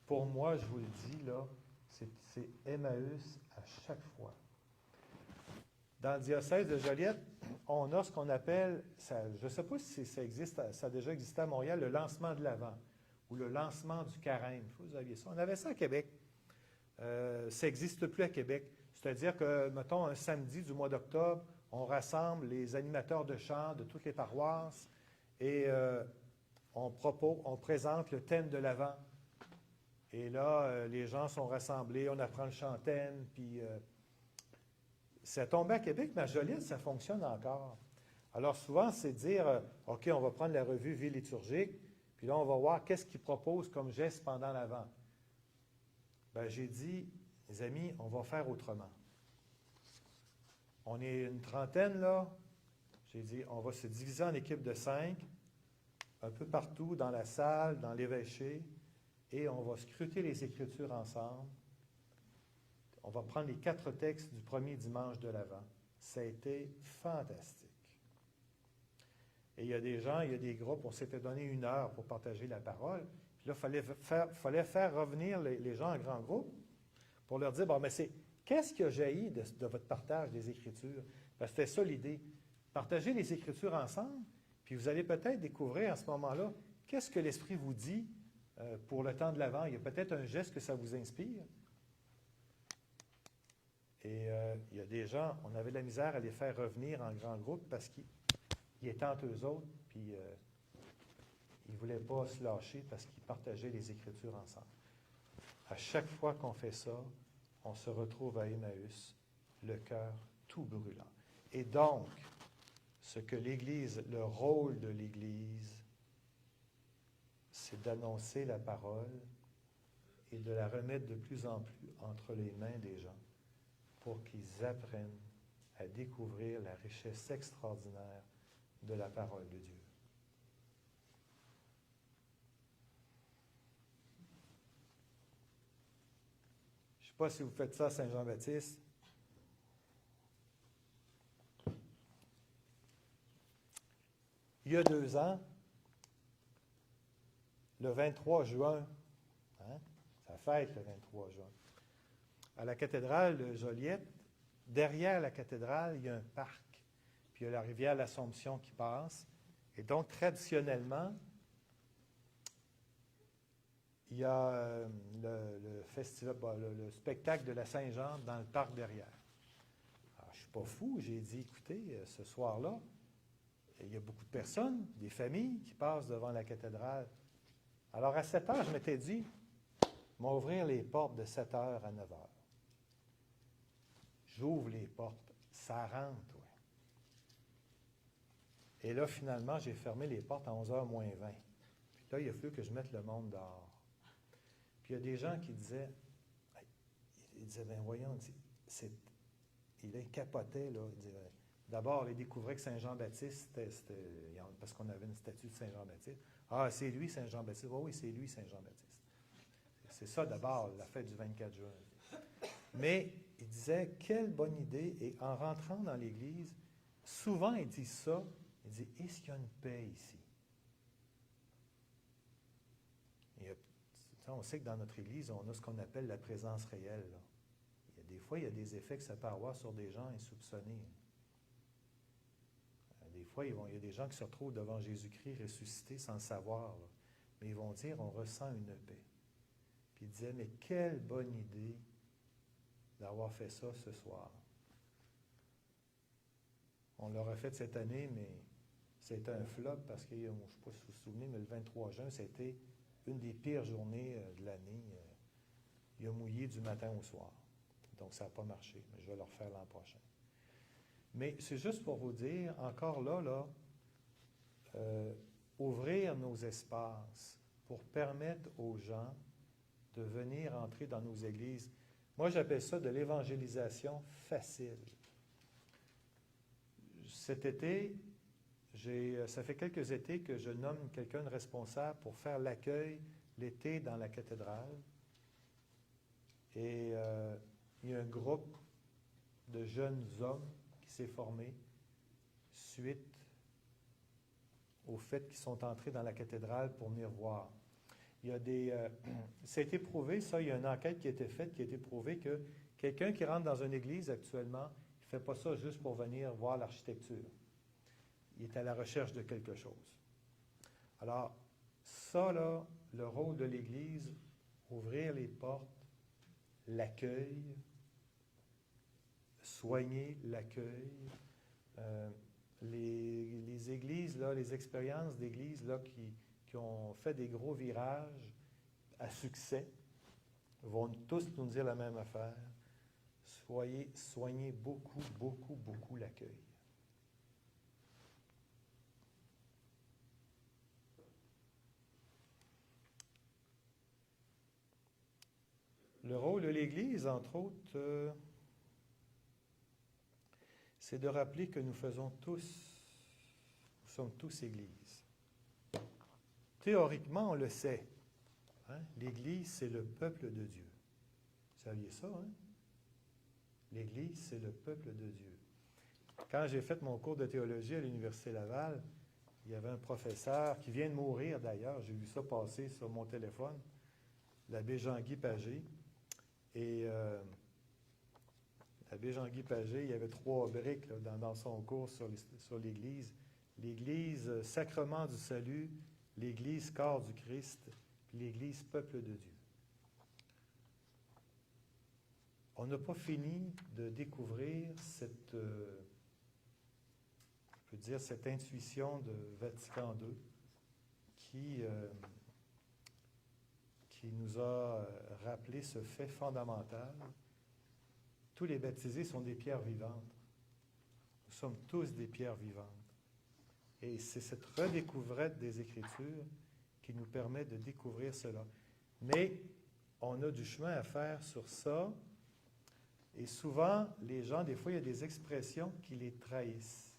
Pour moi, je vous le dis, là, c'est Emmaüs à chaque fois. Dans le diocèse de Joliette, on a ce qu'on appelle, je ne sais pas si ça existe, ça a déjà existé à Montréal, le lancement de l'Avent ou le lancement du carême. Vous aviez ça. On avait ça à Québec. Ça n'existe plus à Québec. C'est-à-dire que, mettons, un samedi du mois d'octobre, on rassemble les animateurs de chant de toutes les paroisses et on présente le thème de l'Avent. Et là, les gens sont rassemblés, on apprend le chant-thème, puis ça tombé à Québec, mais à Joliette, ça fonctionne encore. Alors souvent, c'est dire, OK, on va prendre la revue Vie liturgique, puis là, on va voir qu'est-ce qu'ils proposent comme geste pendant l'Avent. Bien, j'ai dit, les amis, on va faire autrement. On est une trentaine, là. J'ai dit, on va se diviser en équipes de 5, un peu partout, dans la salle, dans l'évêché, et on va scruter les Écritures ensemble. On va prendre les 4 textes du premier dimanche de l'Avent. Ça a été fantastique. Et il y a des gens, il y a des groupes, on s'était donné 1 heure pour partager la parole. Puis là, il fallait faire revenir les gens en grand groupe pour leur dire, bon, mais qu'est-ce qui a jailli de votre partage des Écritures? Parce que c'était ça l'idée. Partagez les Écritures ensemble, puis vous allez peut-être découvrir à ce moment-là, qu'est-ce que l'Esprit vous dit pour le temps de l'Avent. Il y a peut-être un geste que ça vous inspire. Et il y a des gens, on avait de la misère à les faire revenir en grand groupe parce qu'ils étaient entre eux autres, puis ils ne voulaient pas se lâcher parce qu'ils partageaient les Écritures ensemble. À chaque fois qu'on fait ça, on se retrouve à Emmaüs, le cœur tout brûlant. Et donc, ce que l'Église, le rôle de l'Église, c'est d'annoncer la parole et de la remettre de plus en plus entre les mains des gens pour qu'ils apprennent à découvrir la richesse extraordinaire de la parole de Dieu. Je ne sais pas si vous faites ça à Saint-Jean-Baptiste. Il y a 2 ans, le 23 juin, ça fête le 23 juin, à la cathédrale de Joliette, derrière la cathédrale, il y a un parc, puis il y a la rivière l'Assomption qui passe. Et donc, traditionnellement, il y a le festival, le spectacle de la Saint-Jean dans le parc derrière. Alors, je suis pas fou. J'ai dit, écoutez, ce soir-là, il y a beaucoup de personnes, des familles qui passent devant la cathédrale. Alors, à 7 heures, je m'étais dit, on va ouvrir les portes de 7 heures à 9 heures. J'ouvre les portes. Ça rentre, oui. Et là, finalement, j'ai fermé les portes à 11h moins 20. Puis là, il a fallu que je mette le monde dehors. Puis il y a des gens qui disaient, ils disaient, ben voyons, il capotait, là. Il disait, d'abord, il découvrait que Saint-Jean-Baptiste, parce qu'on avait une statue de Saint-Jean-Baptiste. Ah, c'est lui, Saint-Jean-Baptiste. Oh, oui, c'est lui, Saint-Jean-Baptiste. C'est ça, d'abord, la fête du 24 juin. Mais il disait, quelle bonne idée. Et en rentrant dans l'Église, souvent, il dit ça. Il dit, est-ce qu'il y a une paix ici? On sait que dans notre Église, on a ce qu'on appelle la présence réelle. Là. Des fois, il y a des effets que ça peut avoir sur des gens insoupçonnés. Des fois, il y a des gens qui se retrouvent devant Jésus-Christ ressuscité sans le savoir. Là. Mais ils vont dire, on ressent une paix. Puis il disait, mais quelle bonne idée d'avoir fait ça ce soir. On l'aura fait cette année, mais c'était un flop parce que, je ne sais pas si vous vous souvenez, mais le 23 juin, c'était une des pires journées de l'année. Il a mouillé du matin au soir. Donc, ça n'a pas marché, mais je vais le refaire l'an prochain. Mais c'est juste pour vous dire, encore là, ouvrir nos espaces pour permettre aux gens de venir entrer dans nos églises. Moi, j'appelle ça de l'évangélisation facile. Cet été, ça fait quelques étés que je nomme quelqu'un de responsable pour faire l'accueil l'été dans la cathédrale. Et il y a un groupe de jeunes hommes qui s'est formé suite au fait qu'ils sont entrés dans la cathédrale pour venir voir. Il y a ça a été prouvé, ça, il y a une enquête qui a été faite, qui a été prouvé que quelqu'un qui rentre dans une église actuellement, il ne fait pas ça juste pour venir voir l'architecture. Il est à la recherche de quelque chose. Alors, ça, là, le rôle de l'Église, ouvrir les portes, l'accueil, soigner l'accueil. Les églises, là, les expériences d'églises là, qui ont fait des gros virages à succès vont tous nous dire la même affaire. Soignez beaucoup, beaucoup, beaucoup l'accueil. Le rôle de l'Église, entre autres, c'est de rappeler que nous sommes tous Église. Théoriquement, on le sait. Hein? L'Église, c'est le peuple de Dieu. Vous saviez ça, hein? L'Église, c'est le peuple de Dieu. Quand j'ai fait mon cours de théologie à l'Université Laval, il y avait un professeur qui vient de mourir d'ailleurs, j'ai vu ça passer sur mon téléphone, l'abbé Jean-Guy Pagé. Et l'abbé Jean-Guy Pagé, il y avait 3 briques là, dans son cours sur l'Église. L'Église, sacrement du salut, l'Église, corps du Christ, puis l'Église, peuple de Dieu. On n'a pas fini de découvrir cette intuition de Vatican II qui nous a rappelé ce fait fondamental. Tous les baptisés sont des pierres vivantes. Nous sommes tous des pierres vivantes. Et c'est cette redécouverte des Écritures qui nous permet de découvrir cela. Mais on a du chemin à faire sur ça. Et souvent, les gens, des fois, il y a des expressions qui les trahissent.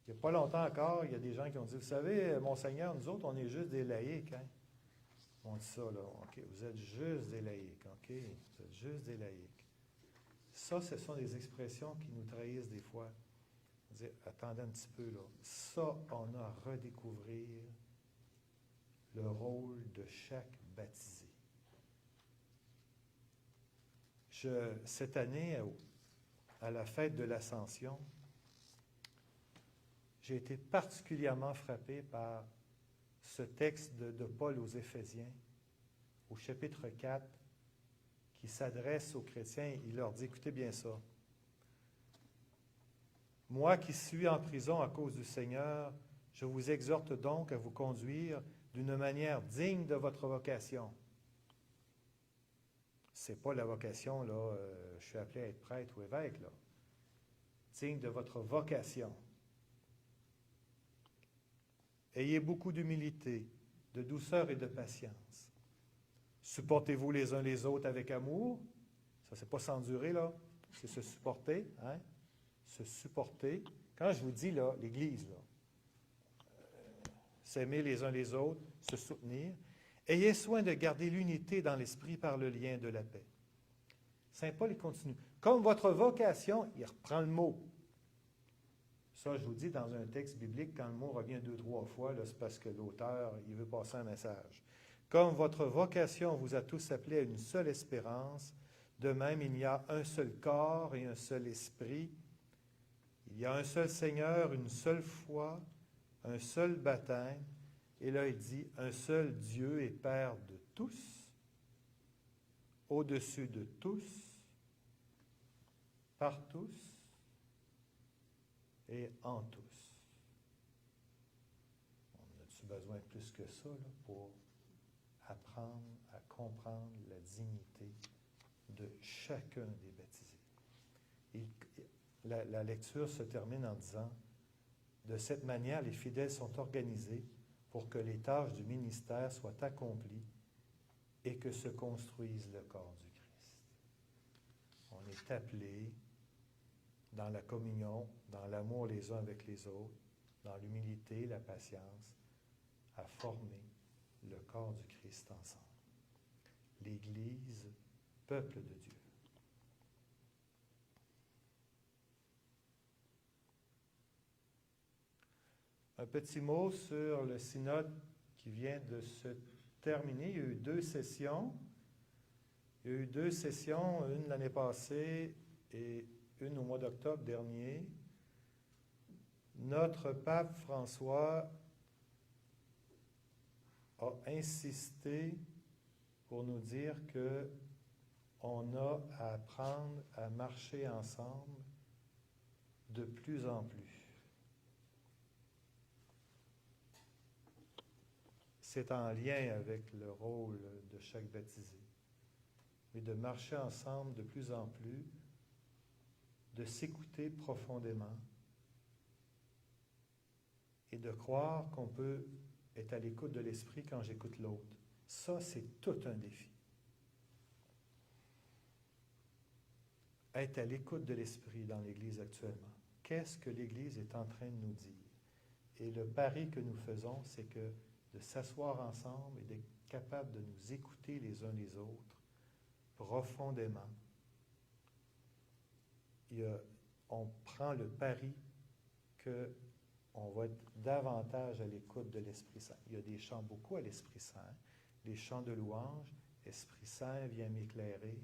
Il n'y a pas longtemps encore, il y a des gens qui ont dit, vous savez, Monseigneur, nous autres, on est juste des laïcs. Hein? On dit ça, là. OK, vous êtes juste des laïcs. OK, vous êtes juste des laïcs. Ça, ce sont des expressions qui nous trahissent des fois. On dit, attendez un petit peu, là. Ça, on a à redécouvrir le rôle de chaque baptisé. Cette année, à la fête de l'Ascension, j'ai été particulièrement frappé par ce texte de Paul aux Éphésiens, au chapitre 4, qui s'adresse aux chrétiens. Il leur dit, écoutez bien ça, Moi qui suis en prison à cause du Seigneur, je vous exhorte donc à vous conduire d'une manière digne de votre vocation. Ce n'est pas la vocation, là, je suis appelé à être prêtre ou évêque, là. Digne de votre vocation. Ayez beaucoup d'humilité, de douceur et de patience. Supportez-vous les uns les autres avec amour. Ça, c'est pas s'endurer, là. C'est se supporter, hein? Se supporter. Quand je vous dis, là, l'Église, là, s'aimer les uns les autres, se soutenir. Ayez soin de garder l'unité dans l'esprit par le lien de la paix. Saint Paul, il continue. Comme votre vocation, il reprend le mot. Ça, je vous dis, dans un texte biblique, quand le mot revient 2, 3 fois, là, c'est parce que l'auteur, il veut passer un message. Comme votre vocation vous a tous appelés à une seule espérance, de même, il y a un seul corps et un seul esprit. Il y a un seul Seigneur, une seule foi, un seul baptême. Et là, il dit, un seul Dieu et Père de tous, au-dessus de tous, par tous et en tous. On a-tu besoin de plus que ça là, pour apprendre à comprendre la dignité de chacun des baptisés? La lecture se termine en disant, de cette manière, les fidèles sont organisés pour que les tâches du ministère soient accomplies et que se construise le corps du Christ. On est appelés dans la communion, dans l'amour les uns avec les autres, dans l'humilité, la patience, à former le corps du Christ ensemble. L'Église, peuple de Dieu. Un petit mot sur le synode qui vient de se terminer. Il y a eu 2 sessions. Il y a eu 2 sessions, une l'année passée et une au mois d'octobre dernier. Notre pape François a insisté pour nous dire qu'on a à apprendre à marcher ensemble de plus en plus. C'est en lien avec le rôle de chaque baptisé. Mais de marcher ensemble de plus en plus, de s'écouter profondément et de croire qu'on peut être à l'écoute de l'esprit quand j'écoute l'autre. Ça, c'est tout un défi. Être à l'écoute de l'esprit dans l'Église actuellement. Qu'est-ce que l'Église est en train de nous dire? Et le pari que nous faisons, c'est que de s'asseoir ensemble et d'être capable de nous écouter les uns les autres profondément. On prend le pari qu'on va être davantage à l'écoute de l'Esprit Saint. Il y a des chants beaucoup à l'Esprit Saint, les chants de louange. Esprit Saint, viens m'éclairer.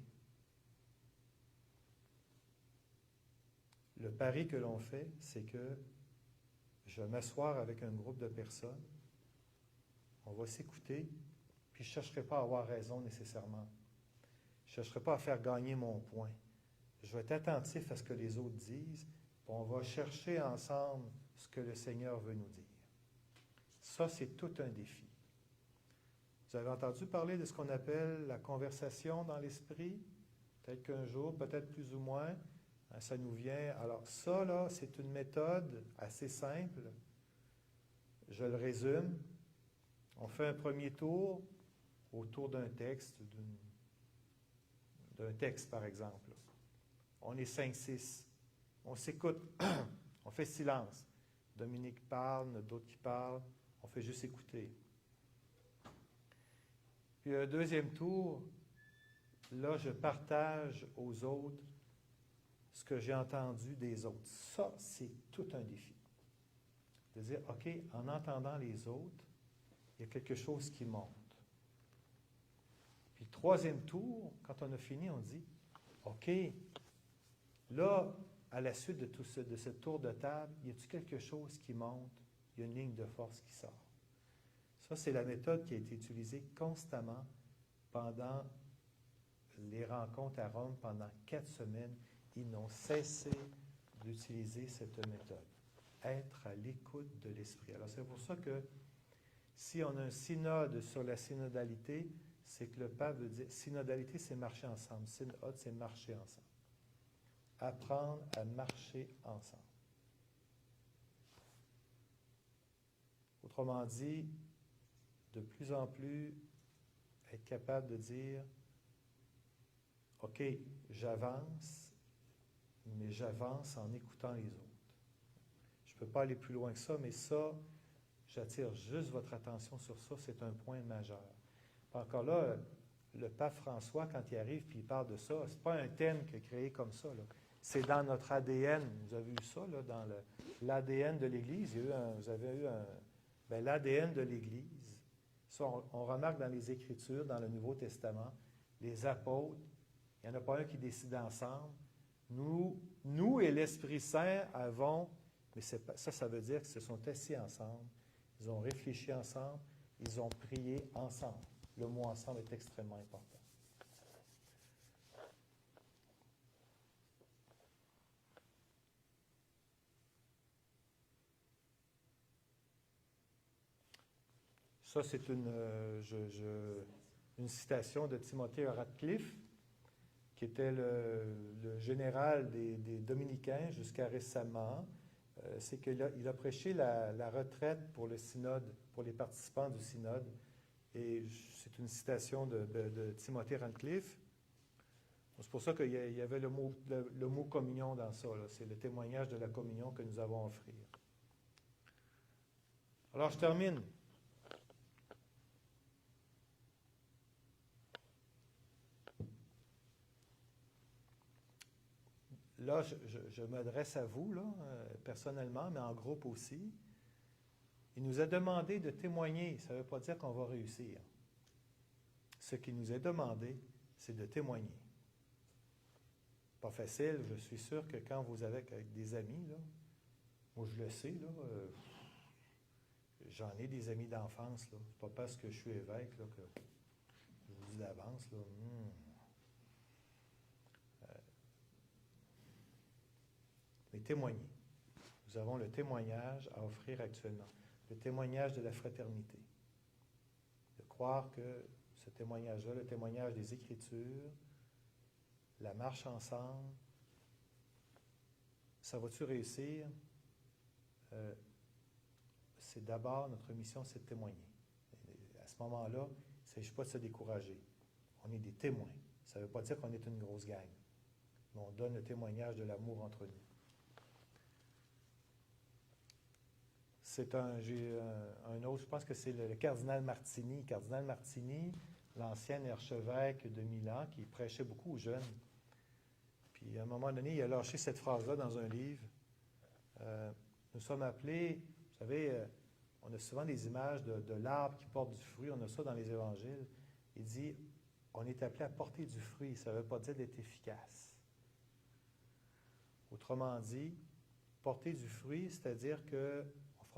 Le pari que l'on fait, c'est que je vais m'asseoir avec un groupe de personnes. On va s'écouter, puis je ne chercherai pas à avoir raison nécessairement. Je ne chercherai pas à faire gagner mon point. Je vais être attentif à ce que les autres disent, puis on va chercher ensemble ce que le Seigneur veut nous dire. Ça, c'est tout un défi. Vous avez entendu parler de ce qu'on appelle la conversation dans l'esprit? Peut-être qu'un jour, peut-être plus ou moins, ça nous vient. Alors ça, là, c'est une méthode assez simple. Je le résume. On fait un premier tour autour d'un texte, par exemple. On est 5-6. On s'écoute. On fait silence. Dominique parle, d'autres qui parlent. On fait juste écouter. Puis un deuxième tour, là, je partage aux autres ce que j'ai entendu des autres. Ça, c'est tout un défi. De dire, OK, en entendant les autres, il y a quelque chose qui monte. Puis le troisième tour, quand on a fini, on dit, OK, là, à la suite de ce tour de table, y a-t-il quelque chose qui monte? Il y a une ligne de force qui sort. Ça, c'est la méthode qui a été utilisée constamment pendant les rencontres à Rome, pendant 4 semaines. Ils n'ont cessé d'utiliser cette méthode. Être à l'écoute de l'Esprit. Alors, c'est pour ça que si on a un synode sur la synodalité, c'est que le pape veut dire, synodalité, c'est marcher ensemble. Synode, c'est marcher ensemble. Apprendre à marcher ensemble. Autrement dit, de plus en plus, être capable de dire, OK, j'avance, mais j'avance en écoutant les autres. Je ne peux pas aller plus loin que ça, mais ça, j'attire juste votre attention sur ça, c'est un point majeur. Encore là, le pape François, quand il arrive et il parle de ça, ce n'est pas un thème qu'il a créé comme ça. Là. C'est dans notre ADN. Vous avez eu ça, là, dans l'ADN de l'Église. Vous avez eu l'ADN de l'Église. Ça, on remarque dans les Écritures, dans le Nouveau Testament, les apôtres, il n'y en a pas un qui décide ensemble. Nous et l'Esprit Saint avons, mais ça veut dire qu'ils se sont assis ensemble, ils ont réfléchi ensemble, ils ont prié ensemble. Le mot ensemble est extrêmement important. Ça, c'est une citation de Timothée Radcliffe, qui était le général des Dominicains jusqu'à récemment. C'est qu'il a prêché la retraite pour le synode, pour les participants du synode. Et c'est une citation de Timothée Radcliffe. C'est pour ça qu'il y avait le mot communion dans ça. Là. C'est le témoignage de la communion que nous avons à offrir. Alors, je termine. Là, je m'adresse à vous, là, personnellement, mais en groupe aussi. Il nous a demandé de témoigner. Ça ne veut pas dire qu'on va réussir. Ce qui nous est demandé, c'est de témoigner. Pas facile, je suis sûr que quand vous avez avec des amis, là, moi je le sais, là, j'en ai des amis d'enfance, là. C'est pas parce que je suis évêque là, que je vous dis d'avance, là, mais témoigner. Nous avons le témoignage à offrir actuellement. Le témoignage de la fraternité. De croire que ce témoignage-là, le témoignage des Écritures, la marche ensemble, ça va-tu réussir? C'est d'abord, notre mission, c'est de témoigner. Et à ce moment-là, il ne s'agit pas de se décourager. On est des témoins. Ça ne veut pas dire qu'on est une grosse gang. Mais on donne le témoignage de l'amour entre nous. J'ai un autre, je pense que c'est le cardinal Martini. Cardinal Martini, l'ancien archevêque de Milan, qui prêchait beaucoup aux jeunes. Puis à un moment donné, il a lâché cette phrase-là dans un livre. Nous sommes appelés, vous savez, on a souvent des images de l'arbre qui porte du fruit, on a ça dans les évangiles. Il dit, on est appelé à porter du fruit, ça ne veut pas dire d'être efficace. Autrement dit, porter du fruit, c'est-à-dire que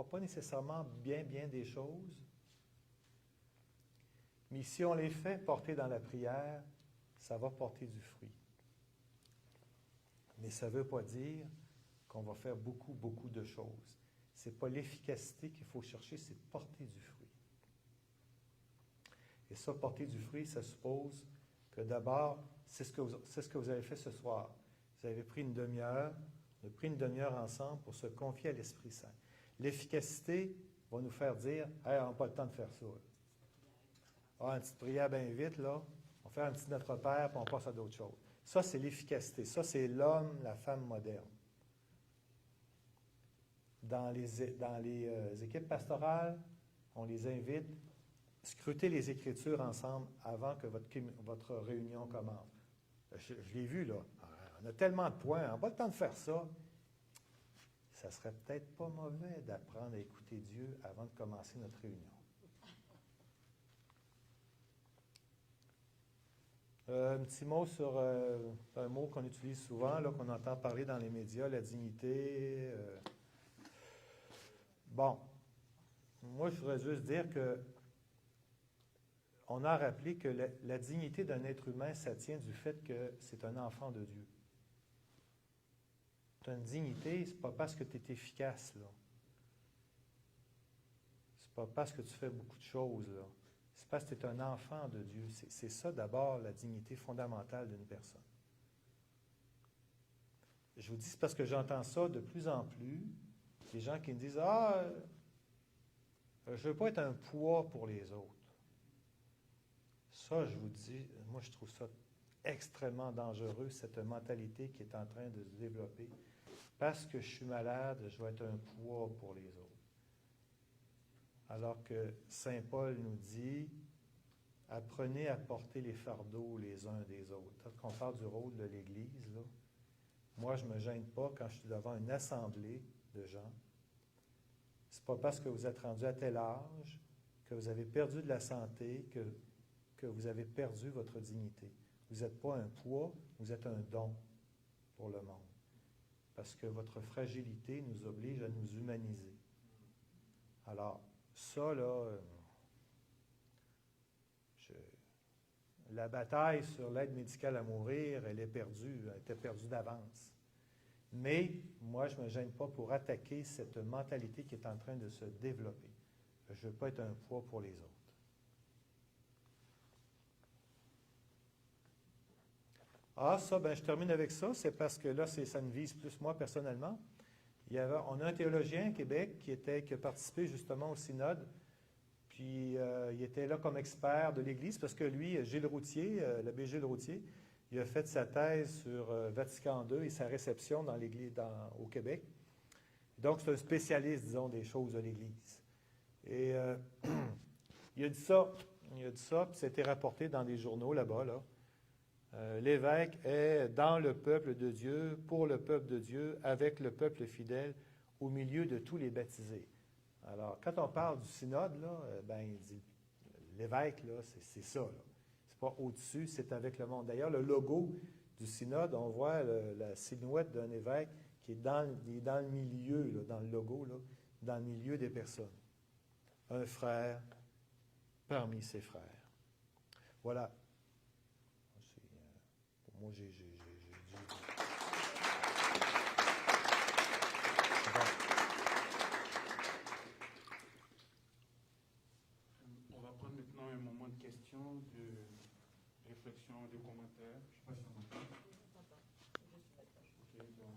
pas nécessairement bien des choses, mais si on les fait porter dans la prière, ça va porter du fruit. Mais ça ne veut pas dire qu'on va faire beaucoup de choses. Ce n'est pas l'efficacité qu'il faut chercher, c'est porter du fruit. Et ça, porter du fruit, ça suppose que d'abord, c'est ce que vous avez fait ce soir. Vous avez pris une demi-heure, on a pris une demi-heure ensemble pour se confier à l'Esprit Saint. L'efficacité va nous faire dire « Hey, on n'a pas le temps de faire ça. » Une petite prière bien vite, là. On fait un petit Notre Père, puis on passe à d'autres choses. Ça, c'est l'efficacité. Ça, c'est l'homme, la femme moderne. Dans les équipes pastorales, on les invite à scruter les Écritures ensemble avant que votre réunion commence. Je l'ai vu, là. On a tellement de points, on n'a pas le temps de faire ça. Ça serait peut-être pas mauvais d'apprendre à écouter Dieu avant de commencer notre réunion. Un petit mot sur un mot qu'on utilise souvent, là, qu'on entend parler dans les médias, la dignité. Bon, moi, je voudrais juste dire que on a rappelé que la dignité d'un être humain, ça tient du fait que c'est un enfant de Dieu. C'est tu as une dignité, c'est pas parce que tu es efficace, là. C'est pas parce que tu fais beaucoup de choses, là. C'est parce que tu es un enfant de Dieu. C'est ça d'abord la dignité fondamentale d'une personne. Je vous dis, c'est parce que j'entends ça de plus en plus. Des gens qui me disent, je ne veux pas être un poids pour les autres. Ça, je vous dis, moi, je trouve ça extrêmement dangereux, cette mentalité qui est en train de se développer. Parce que je suis malade, je vais être un poids pour les autres. Alors que Saint Paul nous dit, apprenez à porter les fardeaux les uns des autres. Quand on parle du rôle de l'Église, là, moi, je ne me gêne pas quand je suis devant une assemblée de gens. Ce n'est pas parce que vous êtes rendu à tel âge, que vous avez perdu de la santé, que vous avez perdu votre dignité. Vous n'êtes pas un poids, vous êtes un don pour le monde. Parce que votre fragilité nous oblige à nous humaniser. Alors, ça, là, la bataille sur l'aide médicale à mourir, elle était perdue d'avance. Mais moi, je ne me gêne pas pour attaquer cette mentalité qui est en train de se développer. Je ne veux pas être un poids pour les autres. Ça, je termine avec ça. C'est parce que là, ça me vise plus moi personnellement. On a un théologien à Québec qui a participé justement au synode. Puis, il était là comme expert de l'Église parce que lui, Gilles Routier, l'abbé Gilles Routier, il a fait sa thèse sur Vatican II et sa réception dans l'Église au Québec. Donc, c'est un spécialiste, disons, des choses de l'Église. Et il a dit ça, puis c'était rapporté dans des journaux là-bas, là. L'évêque est dans le peuple de Dieu, pour le peuple de Dieu, avec le peuple fidèle, au milieu de tous les baptisés. Alors, quand on parle du synode, là, il dit, l'évêque, là, c'est ça, là. C'est pas au-dessus, c'est avec le monde. D'ailleurs, le logo du synode, on voit la silhouette d'un évêque qui est dans le milieu, là, dans le logo, là, dans le milieu des personnes. Un frère parmi ses frères. Voilà. Pour moi, j'ai dit... On va prendre maintenant un moment de questions, de réflexion, de commentaires. Je ne sais pas si on entend. Ok, donc,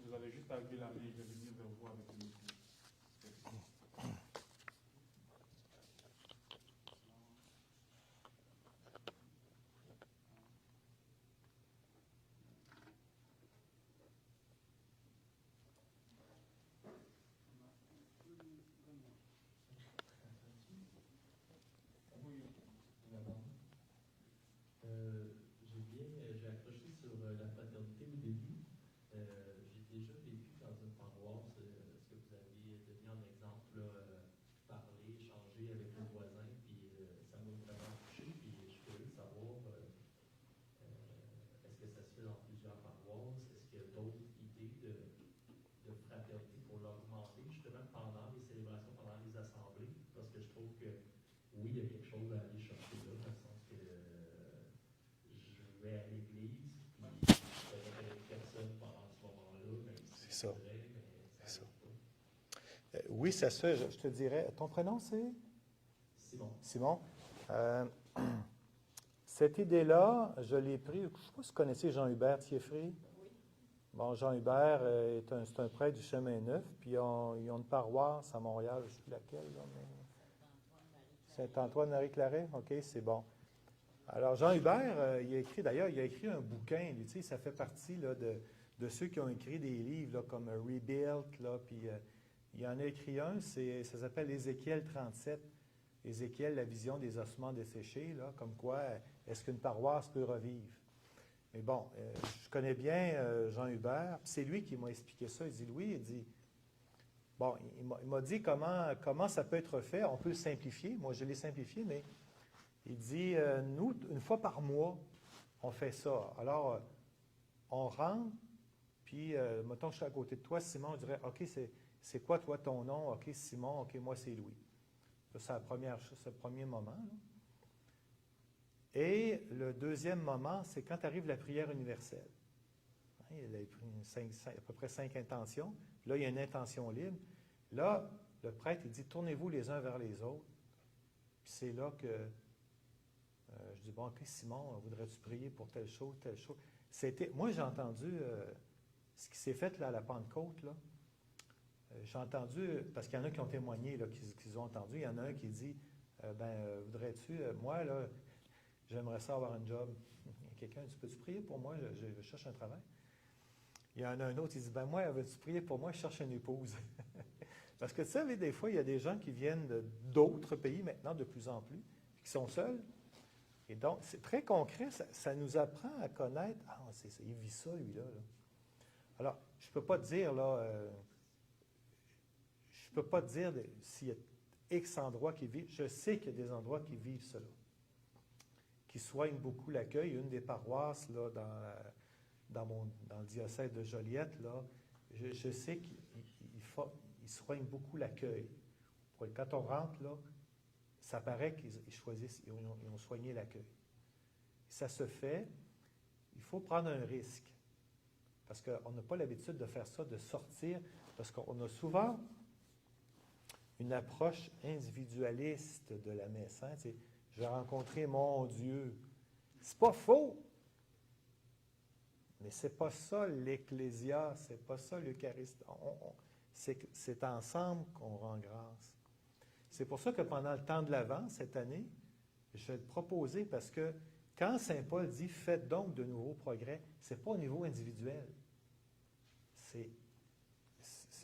vous allez juste lever la main et je vais venir vers vous avec une question. J'ai accroché sur la fraternité au début. J'ai déjà vécu dans une paroisse, ce que vous avez donné en exemple, là, parler, échanger avec le voisin, puis ça m'a vraiment touché. Puis je suis curieux de savoir, est-ce que ça se fait dans plusieurs paroisses? Est-ce qu'il y a d'autres idées de fraternité pour l'augmenter, justement, pendant les célébrations, pendant les assemblées? Parce que je trouve que, oui, il y a quelque chose à aller chercher là, dans le sens que je vais à l'église, puis je connais personne pendant ce moment-là, même si c'est ça. Vrai, mais ça oui, ça se fait, je te dirais. Ton prénom, c'est? Simon. Simon. Cette idée-là, je l'ai prise. Je ne sais pas si vous connaissez Jean-Hubert Thieffry. Oui. Bon, Jean-Hubert, c'est un prêtre du Chemin Neuf, puis ils ont une paroisse à Montréal, je ne sais plus laquelle, là, mais... Saint-Antoine-Marie-Claret? OK, c'est bon. Alors, Jean-Hubert, il a écrit un bouquin, tu sais, ça fait partie là, de ceux qui ont écrit des livres là, comme Rebuilt, là, puis il en a écrit un, ça s'appelle Ézéchiel 37. Ézéchiel, la vision des ossements desséchés, là, comme quoi, est-ce qu'une paroisse peut revivre? Mais bon, je connais bien Jean-Hubert, puis c'est lui qui m'a expliqué ça. Il dit, Louis, bon, il m'a dit comment ça peut être fait. On peut le simplifier. Moi, je l'ai simplifié, mais il dit, nous, une fois par mois, on fait ça. Alors, on rentre, puis, mettons que je suis à côté de toi, Simon, je dirais, OK, c'est quoi, toi, ton nom? OK, Simon, OK, moi, c'est Louis. C'est le premier moment. Là. Et le deuxième moment, c'est quand arrive la prière universelle. il a pris à peu près 5 intentions. Là, il y a une intention libre. Là, le prêtre, il dit, tournez-vous les uns vers les autres. Puis c'est là que je dis, bon, OK, Simon, voudrais-tu prier pour telle chose, telle chose? Moi, j'ai entendu ce qui s'est fait là, à la Pentecôte, là. J'ai entendu, parce qu'il y en a qui ont témoigné, là, qu'ils ont entendu, il y en a un qui dit, voudrais-tu, moi, là, j'aimerais ça avoir un job. Il y a quelqu'un dit, peux-tu prier pour moi, je cherche un travail. Il y en a un autre, il dit, moi, veux-tu prier pour moi, je cherche une épouse. Parce que, tu sais, des fois, il y a des gens qui viennent d'autres pays maintenant, de plus en plus, qui sont seuls. Et donc, c'est très concret, ça nous apprend à connaître, c'est ça, il vit ça, lui-là. Là. Alors, je ne peux pas te dire, là, je ne peux pas te dire s'il y a X endroits qui vivent. Je sais qu'il y a des endroits qui vivent cela, qui soignent beaucoup l'accueil. Une des paroisses, là, dans le diocèse de Joliette, là, je sais qu'ils soignent beaucoup l'accueil. Quand on rentre, là, ça paraît qu'ils choisissent, ils ont soigné l'accueil. Ça se fait, il faut prendre un risque. Parce qu'on n'a pas l'habitude de faire ça, de sortir, parce qu'on a souvent une approche individualiste de la messe. Hein? J'ai rencontré mon Dieu. C'est pas faux, mais c'est pas ça l'Ecclésia, c'est pas ça l'Eucharistie. C'est ensemble qu'on rend grâce. C'est pour ça que pendant le temps de l'Avent, cette année, je vais te proposer, parce que quand Saint Paul dit « Faites donc de nouveaux progrès », ce n'est pas au niveau individuel. C'est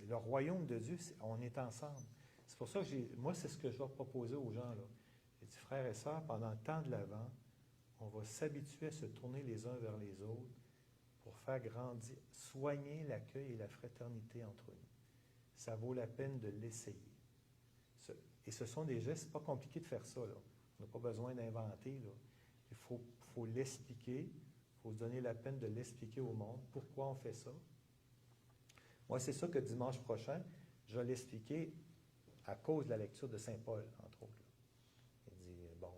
le royaume de Dieu, on est ensemble. C'est pour ça que moi, c'est ce que je vais proposer aux gens. J'ai dit, frères et sœurs, pendant le temps de l'Avent, on va s'habituer à se tourner les uns vers les autres pour faire grandir, soigner l'accueil et la fraternité entre nous. Ça vaut la peine de l'essayer. Et ce sont des gestes, c'est pas compliqué de faire ça. Là. On n'a pas besoin d'inventer. Là. Il faut l'expliquer, il faut se donner la peine de l'expliquer au monde. Pourquoi on fait ça? Moi, c'est ça que dimanche prochain, je vais l'expliquer à cause de la lecture de Saint Paul, entre autres. Là. Il dit, bon,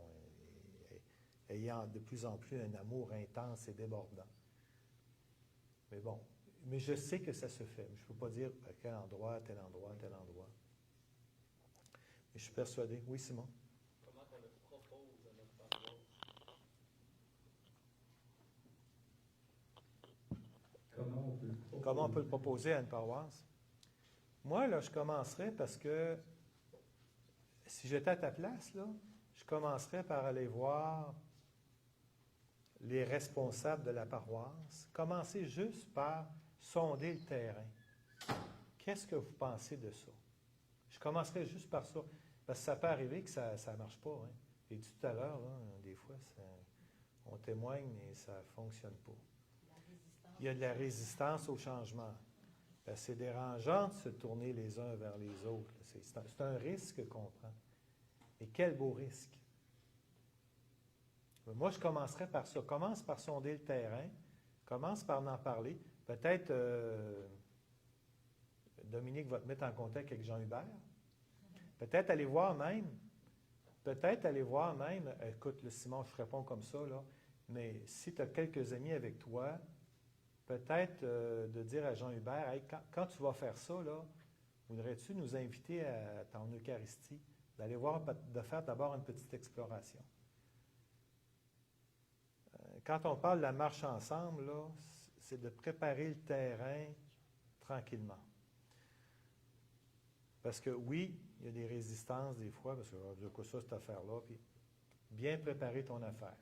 ayant de plus en plus un amour intense et débordant. Mais bon, mais je sais que ça se fait. Je ne peux pas dire à quel endroit, tel endroit, tel endroit. Mais je suis persuadé. Oui, Simon? Comment on le propose à notre paroisse? Comment on peut le proposer à une paroisse? Moi, là, je commencerais parce que si j'étais à ta place, là, je commencerais par aller voir les responsables de la paroisse. Commencer juste par sonder le terrain. Qu'est-ce que vous pensez de ça? Je commencerai juste par ça. Parce que ça peut arriver que ça ne marche pas. Hein. J'ai dit tout à l'heure, là, des fois, on témoigne, mais ça ne fonctionne pas. Il y a de la résistance au changement. C'est dérangeant de se tourner les uns vers les autres. C'est un risque qu'on prend. Et quel beau risque. Moi, je commencerai par ça. Commence par sonder le terrain. Commence par en parler. Peut-être, Dominique va te mettre en contact avec Jean Hubert. Peut-être aller voir même, écoute, le Simon, je réponds comme ça, là, mais si tu as quelques amis avec toi, peut-être de dire à Jean Hubert, hey, quand tu vas faire ça, là, voudrais-tu nous inviter à ton Eucharistie, d'aller voir, de faire d'abord une petite exploration. Quand on parle de la marche ensemble, là, c'est de préparer le terrain tranquillement. Parce que oui, il y a des résistances des fois, parce que de quoi ça, cette affaire-là, puis bien préparer ton affaire.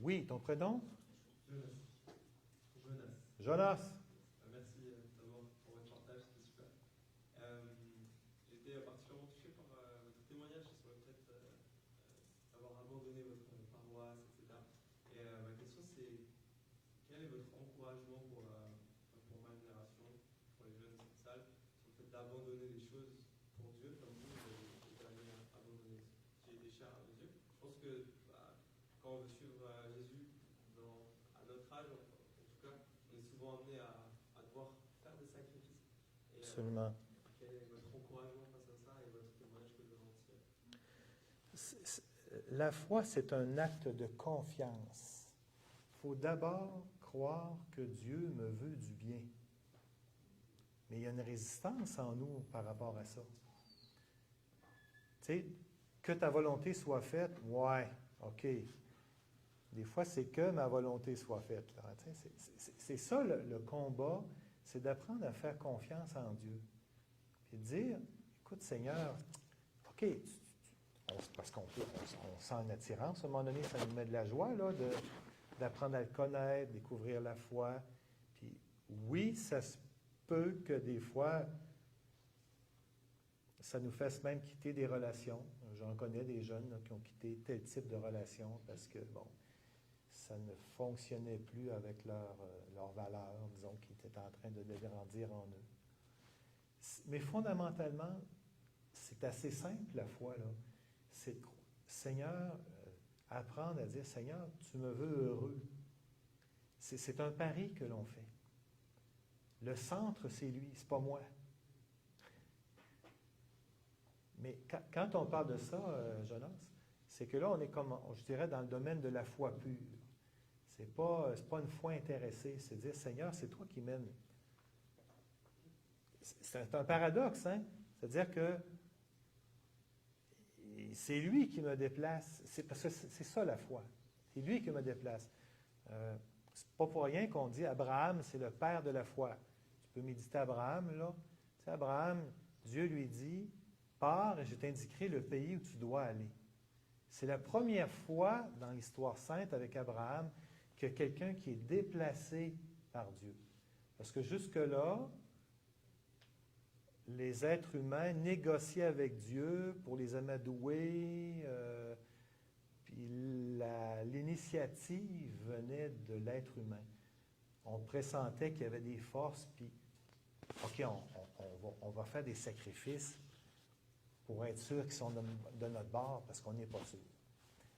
Oui, ton prénom? Jonas. Merci d'abord pour votre partage, c'était super. J'étais particulièrement touché par votre témoignage sur le fait d'avoir abandonné votre paroisse, etc. Et ma question c'est, quel est votre encouragement pour ma génération, pour les jeunes de cette salle, sur le fait d'abandonner les choses pour Dieu, comme vous, vous avez abandonné ce qui était cher à vos yeux. Je pense que quand on veut suivre Jésus à notre âge, en tout cas, on est souvent amené à devoir faire des sacrifices. Et, Absolument. quel est votre encouragement face à ça et votre témoignage que vous en tirez? La foi, c'est un acte de confiance. faut d'abord croire que Dieu me veut du bien. Mais il y a une résistance en nous par rapport à ça. Tu sais, que ta volonté soit faite, ouais, OK. Des fois, c'est que ma volonté soit faite. Là. C'est ça le combat, c'est d'apprendre à faire confiance en Dieu. Puis de dire, écoute Seigneur, OK, parce qu'on sent une attirance, à un moment donné, ça nous met de la joie là, d'apprendre à le connaître, découvrir la foi. Puis oui, ça se peut que des fois, ça nous fasse même quitter des relations. J'en connais des jeunes là, qui ont quitté tel type de relation parce que, bon, ça ne fonctionnait plus avec leurs valeurs, disons, qui étaient en train de grandir en eux. Mais fondamentalement, c'est assez simple la foi, là. C'est, Seigneur, apprendre à dire, Seigneur, tu me veux heureux. C'est un pari que l'on fait. Le centre, c'est lui, c'est pas moi. Mais quand on parle de ça, Jonas, c'est que là, on est comme, je dirais, dans le domaine de la foi pure. C'est pas une foi intéressée, c'est dire, Seigneur, c'est toi qui m'aimes. C'est un paradoxe, hein? C'est-à-dire que c'est lui qui me déplace. Parce que c'est ça la foi. C'est lui qui me déplace. C'est pas pour rien qu'on dit Abraham, c'est le père de la foi. Tu peux méditer Abraham, là. Tu sais, Abraham, Dieu lui dit, pars et je t'indiquerai le pays où tu dois aller. C'est la première fois dans l'histoire sainte avec Abraham qu'il y a quelqu'un qui est déplacé par Dieu. Parce que jusque-là, les êtres humains négociaient avec Dieu pour les amadouer, puis l'initiative venait de l'être humain. On pressentait qu'il y avait des forces, puis OK, on va faire des sacrifices pour être sûr qu'ils sont de notre bord, parce qu'on n'est pas sûr.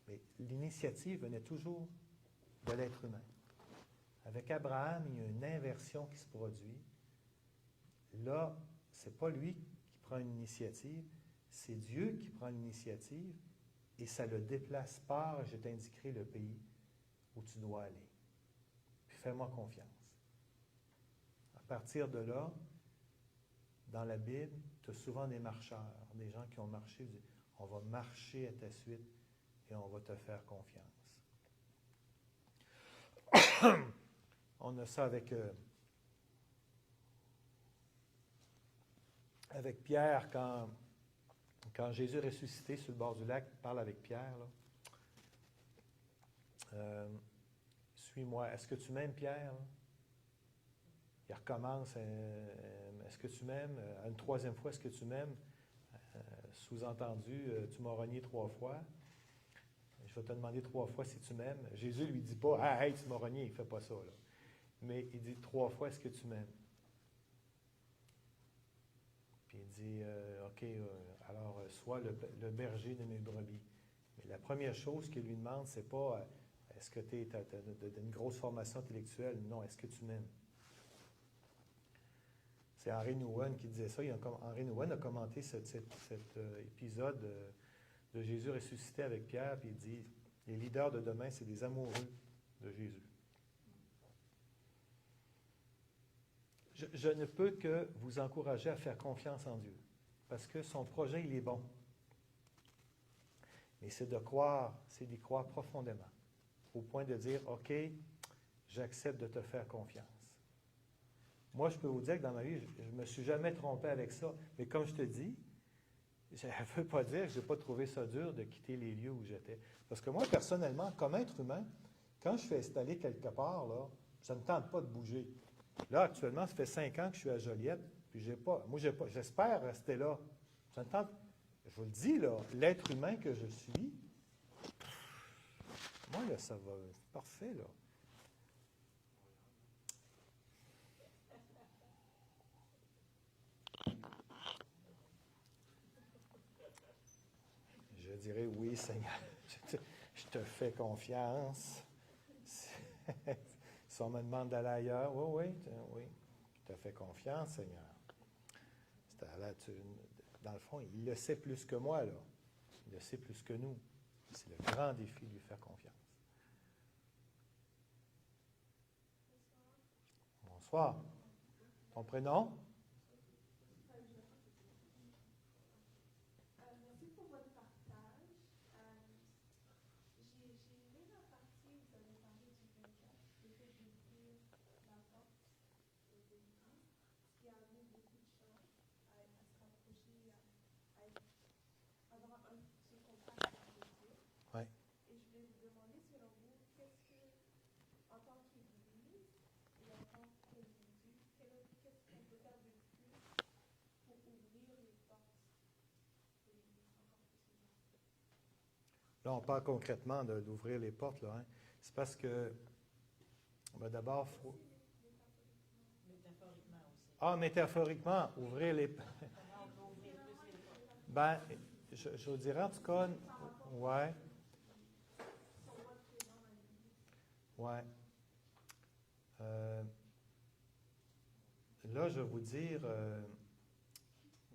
Mais l'initiative venait toujours de l'être humain. Avec Abraham, il y a une inversion qui se produit. Là, ce n'est pas lui qui prend une initiative, c'est Dieu qui prend l'initiative et ça le déplace. Pars et je t'indiquerai le pays où tu dois aller. Puis fais-moi confiance. À partir de là, dans la Bible, tu as souvent des marcheurs, des gens qui ont marché, on va marcher à ta suite et on va te faire confiance. On a ça avec Pierre, quand Jésus est ressuscité sur le bord du lac, il parle avec Pierre. Suis-moi. Est-ce que tu m'aimes, Pierre? Là? Il recommence. Est-ce que tu m'aimes? Une troisième fois, est-ce que tu m'aimes? Sous-entendu, tu m'as renié 3 fois. Je vais te demander 3 fois si tu m'aimes. Jésus ne lui dit pas, ah, hey, tu m'as renié. Il ne fait pas ça. Là. Mais il dit 3 fois, est-ce que tu m'aimes? Puis il dit, OK, alors sois le berger de mes brebis. Mais la première chose qu'il lui demande, c'est pas, est-ce que tu as une grosse formation intellectuelle? Non, est-ce que tu m'aimes? C'est Henry Nouwen qui disait ça. Henry Nouwen a commenté cet épisode de Jésus ressuscité avec Pierre, puis il dit, les leaders de demain, c'est des amoureux de Jésus. Je ne peux que vous encourager à faire confiance en Dieu, parce que son projet, il est bon. Mais c'est d'y croire profondément, au point de dire, OK, j'accepte de te faire confiance. Moi, je peux vous dire que dans ma vie, je ne me suis jamais trompé avec ça. Mais comme je te dis, ça ne veut pas dire que je n'ai pas trouvé ça dur de quitter les lieux où j'étais. Parce que moi, personnellement, comme être humain, quand je suis installé quelque part, là, ça ne me tente pas de bouger. Là, actuellement, ça fait 5 ans que je suis à Joliette, puis j'espère rester là. Ça me tente, je vous le dis, là, l'être humain que je suis, moi, là, ça va, c'est parfait, là. Je dirais oui, Seigneur, je te fais confiance. Si on me demande d'aller ailleurs, oui, je te fais confiance, Seigneur. Dans le fond, il le sait plus que moi, là. Il le sait plus que nous. C'est le grand défi de lui faire confiance. Bonsoir. Ton prénom? Merci pour votre partage. J'ai aimé la partie où vous avez parlé du 24, le fait d'ouvrir la porte aux délits, ce qui a amené beaucoup de gens à se rapprocher, à avoir ce contact avec Dieu. Ouais. Et je voulais vous demander, selon vous, qu'est-ce que, en tant qu'Église et en tant qu'individu, qu'est-ce qu'on peut faire de plus pour ouvrir les portes de l'Église encore plus ouverte? Là, on parle concrètement d'ouvrir les portes, là, hein. C'est parce que, ben, d'abord, il faut... Métaphoriquement aussi. Ah, métaphoriquement, ouvrir les... Comment on peut ouvrir plus les portes? Ben, je vous dirais en tout cas, ouais. Ouais. Là, je vais vous dire,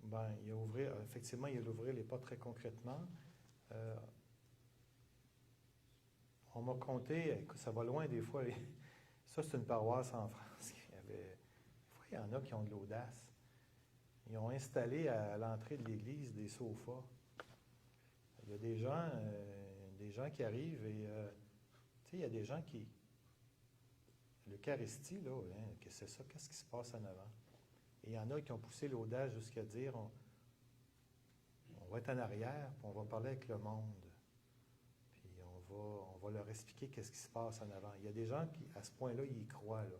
ben, il y a ouvrir, effectivement, il y a d'ouvrir les portes très concrètement. On m'a compté, ça va loin des fois, ça c'est une paroisse en France, des fois il y en a qui ont de l'audace. Ils ont installé à l'entrée de l'église des sofas. Il y a des gens qui arrivent et, tu sais, il y a des gens qui... L'Eucharistie, là, hein, que c'est ça, qu'est-ce qui se passe en avant? Et il y en a qui ont poussé l'audace jusqu'à dire, on va être en arrière, puis on va parler avec le monde. Puis on va leur expliquer qu'est-ce qui se passe en avant. Il y a des gens qui, à ce point-là, ils y croient, là.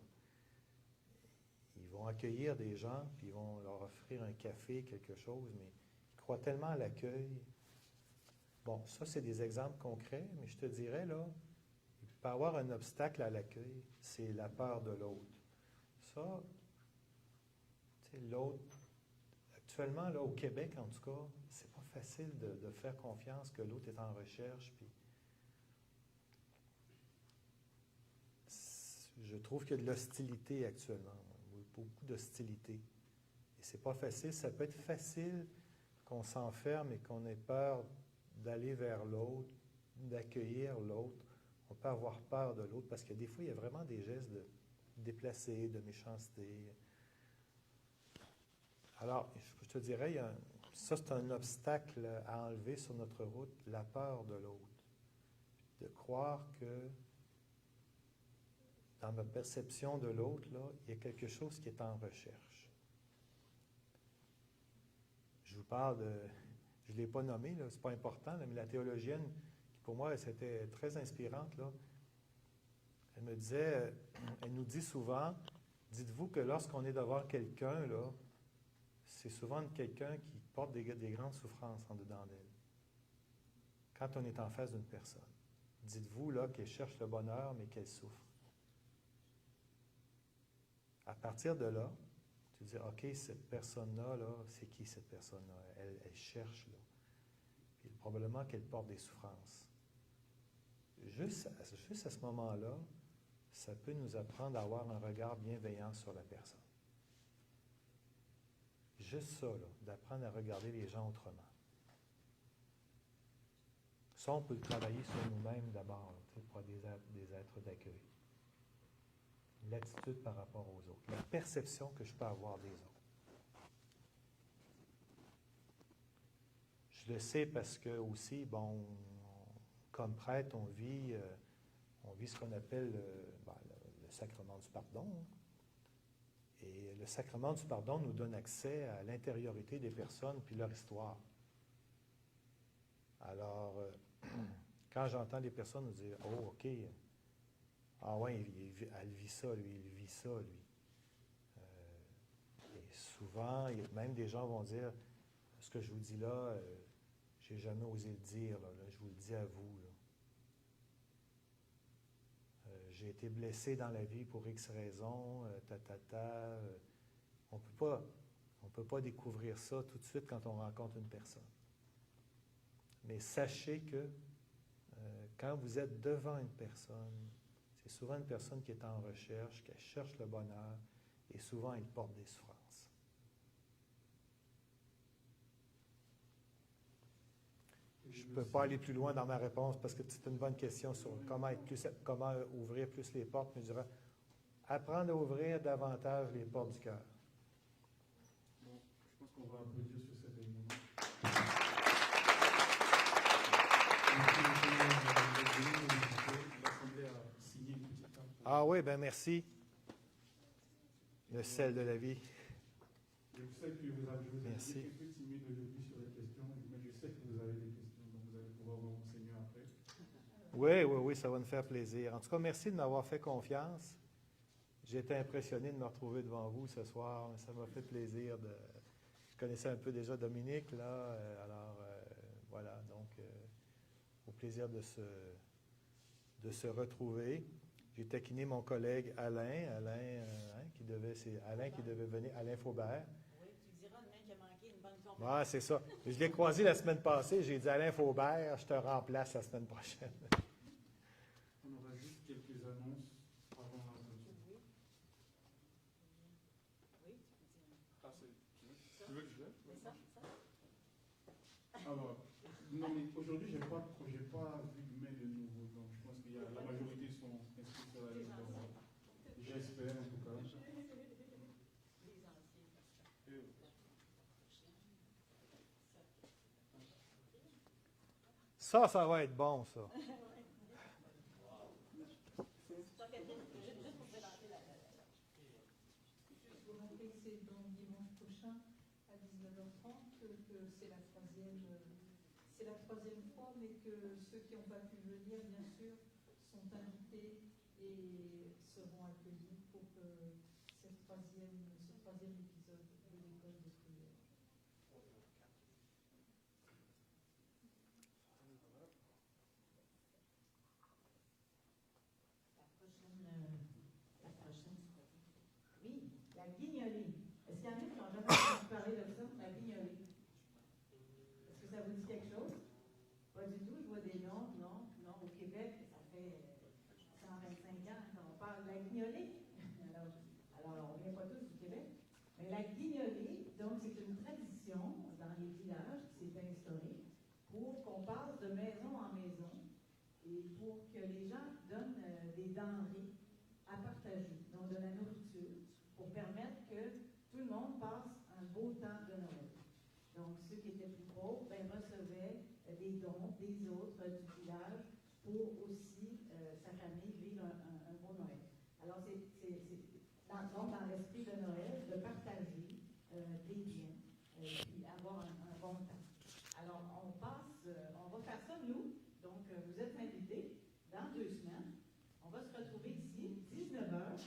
Ils vont accueillir des gens, puis ils vont leur offrir un café, quelque chose, mais ils croient tellement à l'accueil. Bon, ça, c'est des exemples concrets, mais je te dirais, là, il peut y avoir un obstacle à l'accueil, c'est la peur de l'autre. Ça, tu sais, l'autre, actuellement, là, au Québec, en tout cas, c'est pas facile de faire confiance que l'autre est en recherche, puis je trouve qu'il y a de l'hostilité actuellement, beaucoup d'hostilité. Et c'est pas facile. Ça peut être facile qu'on s'enferme et qu'on ait peur d'aller vers l'autre, d'accueillir l'autre. On peut avoir peur de l'autre parce que des fois, il y a vraiment des gestes de déplacés, de méchanceté. Alors, je te dirais, ça c'est un obstacle à enlever sur notre route, la peur de l'autre. De croire que dans ma perception de l'autre, là, il y a quelque chose qui est en recherche. Je vous parle de... Je ne l'ai pas nommé, ce n'est pas important, là, mais la théologienne, qui pour moi, c'était très inspirante, là, elle me disait, elle nous dit souvent, dites-vous que lorsqu'on est devant quelqu'un, là, c'est souvent quelqu'un qui porte des grandes souffrances en dedans d'elle. Quand on est en face d'une personne, dites-vous là qu'elle cherche le bonheur, mais qu'elle souffre. À partir de là, tu dis, OK, cette personne-là, là, c'est qui cette personne-là? Elle cherche, là. Puis probablement qu'elle porte des souffrances. Juste à ce moment-là, ça peut nous apprendre à avoir un regard bienveillant sur la personne. Juste ça, là, d'apprendre à regarder les gens autrement. Ça, on peut le travailler sur nous-mêmes d'abord, là, pour des êtres d'accueil. L'attitude par rapport aux autres, la perception que je peux avoir des autres. Je le sais parce que aussi, bon, comme prêtre, on vit ce qu'on appelle le sacrement du pardon. Et le sacrement du pardon nous donne accès à l'intériorité des personnes puis leur histoire. Alors, quand j'entends des personnes nous dire « Oh, OK, ah ouais, elle vit ça, lui, il vit ça, lui. » Et souvent, même des gens vont dire « Ce que je vous dis là, je n'ai jamais osé le dire, là, je vous le dis à vous. Là. J'ai été blessé dans la vie pour X raisons, On ne peut pas découvrir ça tout de suite quand on rencontre une personne. Mais sachez que quand vous êtes devant une personne, c'est souvent une personne qui est en recherche, qui cherche le bonheur, et souvent elle porte des souffrances. Je ne peux pas aller plus loin dans ma réponse parce que c'est une bonne question sur comment ouvrir plus les portes, mais je dirais, apprendre à ouvrir davantage les portes du cœur. Bon, je pense qu'on va applaudir sur cet événement. L'Assemblée a signé une petite carte. Ah oui, bien merci. Le sel de la vie. Je sais que vous avez Merci. été un peu timide aujourd'hui sur les questions, mais je sais que vous avez des questions, donc vous allez pouvoir vous renseigner après. Oui, ça va nous faire plaisir. En tout cas, merci de m'avoir fait confiance. J'ai été impressionné de me retrouver devant vous ce soir. Ça m'a fait plaisir de... Je connaissais un peu déjà Dominique, là. Voilà, donc, au plaisir de se retrouver. J'ai taquiné mon collègue Alain qui devait venir, Alain Faubert. Oui, tu diras demain qu'il a manqué une bonne conférence. Ah, c'est ça. Je l'ai croisé la semaine passée. J'ai dit, Alain Faubert, je te remplace la semaine prochaine. On aura juste quelques annonces avant la clôture. Oui. Oui, tu peux dire. Ah, tu veux que je l'aide? Mais ça. Alors, non, mais aujourd'hui, je n'ai pas vu de mail de nouveau, donc je pense que la majorité sont inscrits sur la liste. J'espère en tout cas. Les anciens. Ça va être bon, ça. Juste pour présenter la Juste vous rappeler que c'est donc dimanche prochain à 19h30, que c'est la troisième fois, mais que ceux qui n'ont pas pu venir, bien sûr, sont invités et seront accueillis pour ce troisième épisode de l'école de prière. La prochaine. Oui, la guignolée. Est-ce qu'il y en a qui n'ont jamais entendu parler de ça, la guignolée? Est-ce que ça vous dit quelque chose? Pas du tout, je vois des noms, non. Au Québec, ça fait 125 ans qu'on parle de la guignolée. Alors, on ne vient pas tous du Québec. Mais la guignolée, donc, c'est une tradition dans les villages qui s'est instaurée pour qu'on passe de maison en maison et pour que les gens donnent des denrées à partager, donc de la nourriture, pour permettre que tout le monde passe un beau temps de Noël. Donc, ceux qui étaient plus pauvres recevaient des dons des autres du village pour aussi, sa famille, vivre un beau Noël. Alors, c'est dans l'esprit de Noël, de partager des biens et avoir un bon temps. Alors, on va faire ça, nous. Donc, vous êtes invités dans 2 semaines. On va se retrouver ici, 19h.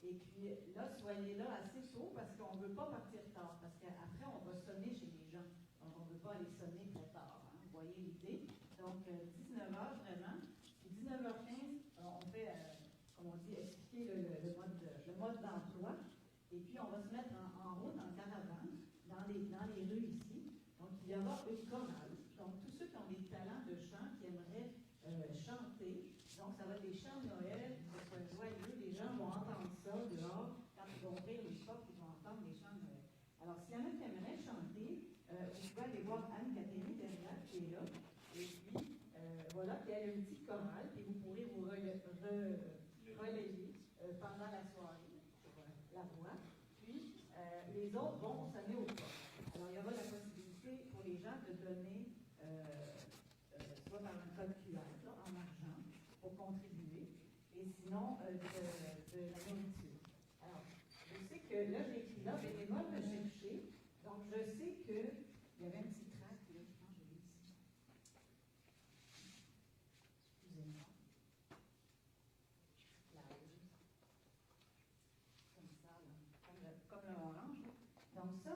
Et puis là, soyez là assez tôt parce qu'on ne veut pas partir tard. Parce qu'après, on va sonner chez les gens. Donc, on ne veut pas aller sonner très tard. Hein. Vous voyez l'idée? Donc, 19h vraiment. Puis 19h15, on fait, comme on dit, expliquer le mode d'emploi. Et puis, on va se mettre en route, en caravane, dans les rues ici. Donc, il y aura une chorale. Donc, tous ceux qui ont des talents de chant, qui aimeraient chanter. Donc, ça va être des chants de Noël, ça va être joyeux. Les gens vont entendre ça dehors. Quand ils vont ouvrir les portes, ils vont entendre les chants de Noël. Alors, s'il y en a qui aimeraient chanter, vous pouvez aller voir Anne-Catherine derrière, qui est là. Et puis, voilà, puis elle a une petite chorale, et vous pourrez vous relayer pendant la soirée, la voix. Puis, les autres vont sonner au portes. Alors, il y aura la possibilité pour les gens de donner, soit par un code QR, là, en argent, pour contribuer, et sinon, de la nourriture. Alors, je sais que, là, j'ai écrit là, bénévole me chercher, donc je sais qu'il y avait un petit trac, là, je pense que je l'ai ici. Excusez-moi. Comme ça, là, comme le orange. Donc ça,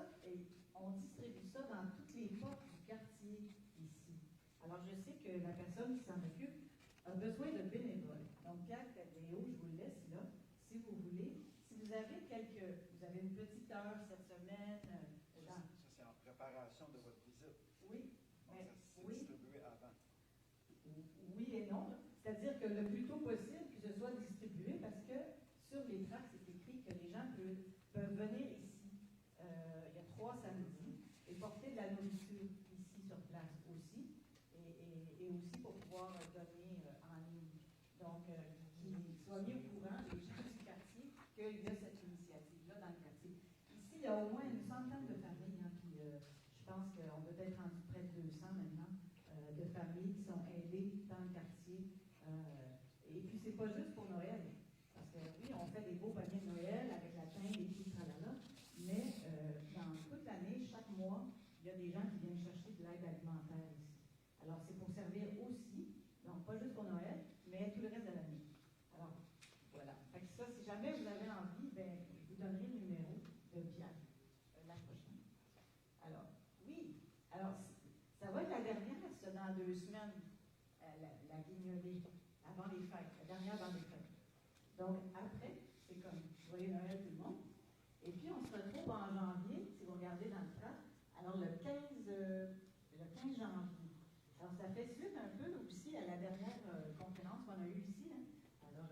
on distribue ça dans toutes les portes du quartier ici. Alors je sais que la personne qui s'en occupe a besoin de bénévoles. Donc Pierre Cadéo, je vous le laisse là, si vous voulez. Si vous avez une petite heure cette semaine. Ça, c'est en préparation de votre visite. Oui, mais C'est oui. distribué avant. Oui et non. C'est-à-dire que le plus tôt possible que ce soit distribué, parce que sur les tracts, c'est écrit que les gens peuvent venir ici. Il y a 3 samedis et porter de la nourriture ici sur place aussi, et aussi pour pouvoir donner en ligne. Donc, qu'ils soient mis au courant, les gens du quartier, pense qu'on peut être rendu près de 200 maintenant de familles qui sont aidées dans le quartier. Et puis, c'est pas juste pour Noël. Parce que oui, on fait des beaux paniers de Noël avec la teinte et tout, tralala. Mais dans toute l'année, chaque mois, il y a des gens qui viennent chercher de l'aide alimentaire ici. Alors, c'est pour servir aussi, donc pas juste pour Noël, mais tout le reste de l'année. Alors, voilà. Fait que ça, si jamais vous avez envie, ben, je vous donnerai le numéro de Pierre la prochaine. Alors, oui. Alors, ça va être la dernière, ça, dans 2 semaines, la guignolée, avant les fêtes, la dernière avant les fêtes. Donc, après, c'est comme joyeux Noël tout le monde. Et puis, on se retrouve en janvier, si vous regardez dans le train, alors le 15 janvier. Alors, ça fait suite un peu aussi à la dernière conférence qu'on a eue ici. Hein. Alors,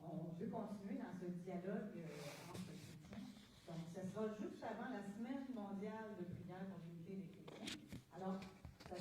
on veut continuer dans ce dialogue entre chrétiens. Donc, ça sera juste avant la semaine mondiale de prière pour l'unité des chrétiens. Alors, je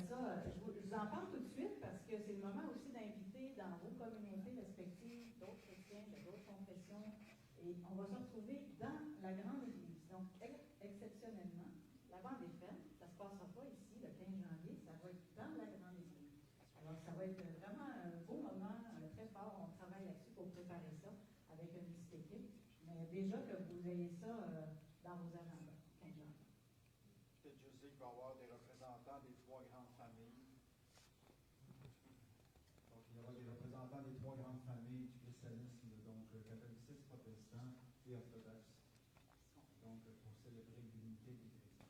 vous en parle tout de suite parce que c'est le moment aussi d'inviter dans vos communautés respectives d'autres chrétiens, d'autres confessions. Et on va se retrouver dans la grande église. Donc, exceptionnellement, l'avant des fêtes, ça ne se passera pas ici le 15 janvier, ça va être dans la grande église. Alors, ça va être vraiment un beau moment, très fort. On travaille là-dessus pour préparer ça avec une petite équipe. Mais déjà que vous ayez ça dans vos agendas, 15 janvier. Peut-être je sais qu'il va y avoir des représentants des 3 grandes familles. Donc, il y aura des représentants des 3 grandes familles du christianisme, donc catholicisme, protestant et orthodoxe. Donc, pour célébrer l'unité des chrétiens.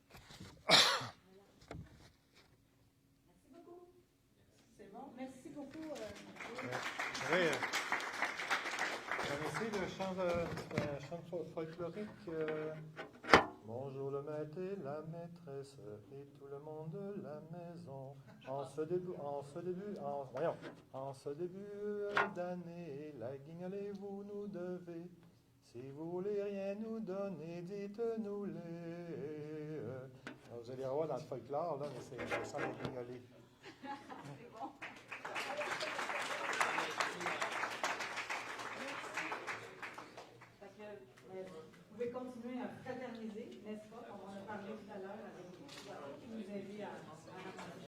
Merci beaucoup. C'est bon. Merci beaucoup. Oui. Connaissez le chant folklorique Bonjour le maître et la maîtresse et tout le monde de la maison. En ce début d'année, la guignolée vous nous devez. Si vous voulez rien nous donner, dites-nous-les. Vous allez voir dans le folklore, là, mais c'est le chant des guignolées. C'est bon. Vous pouvez continuer à fraterniser, n'est-ce pas, comme on a parlé tout à l'heure avec les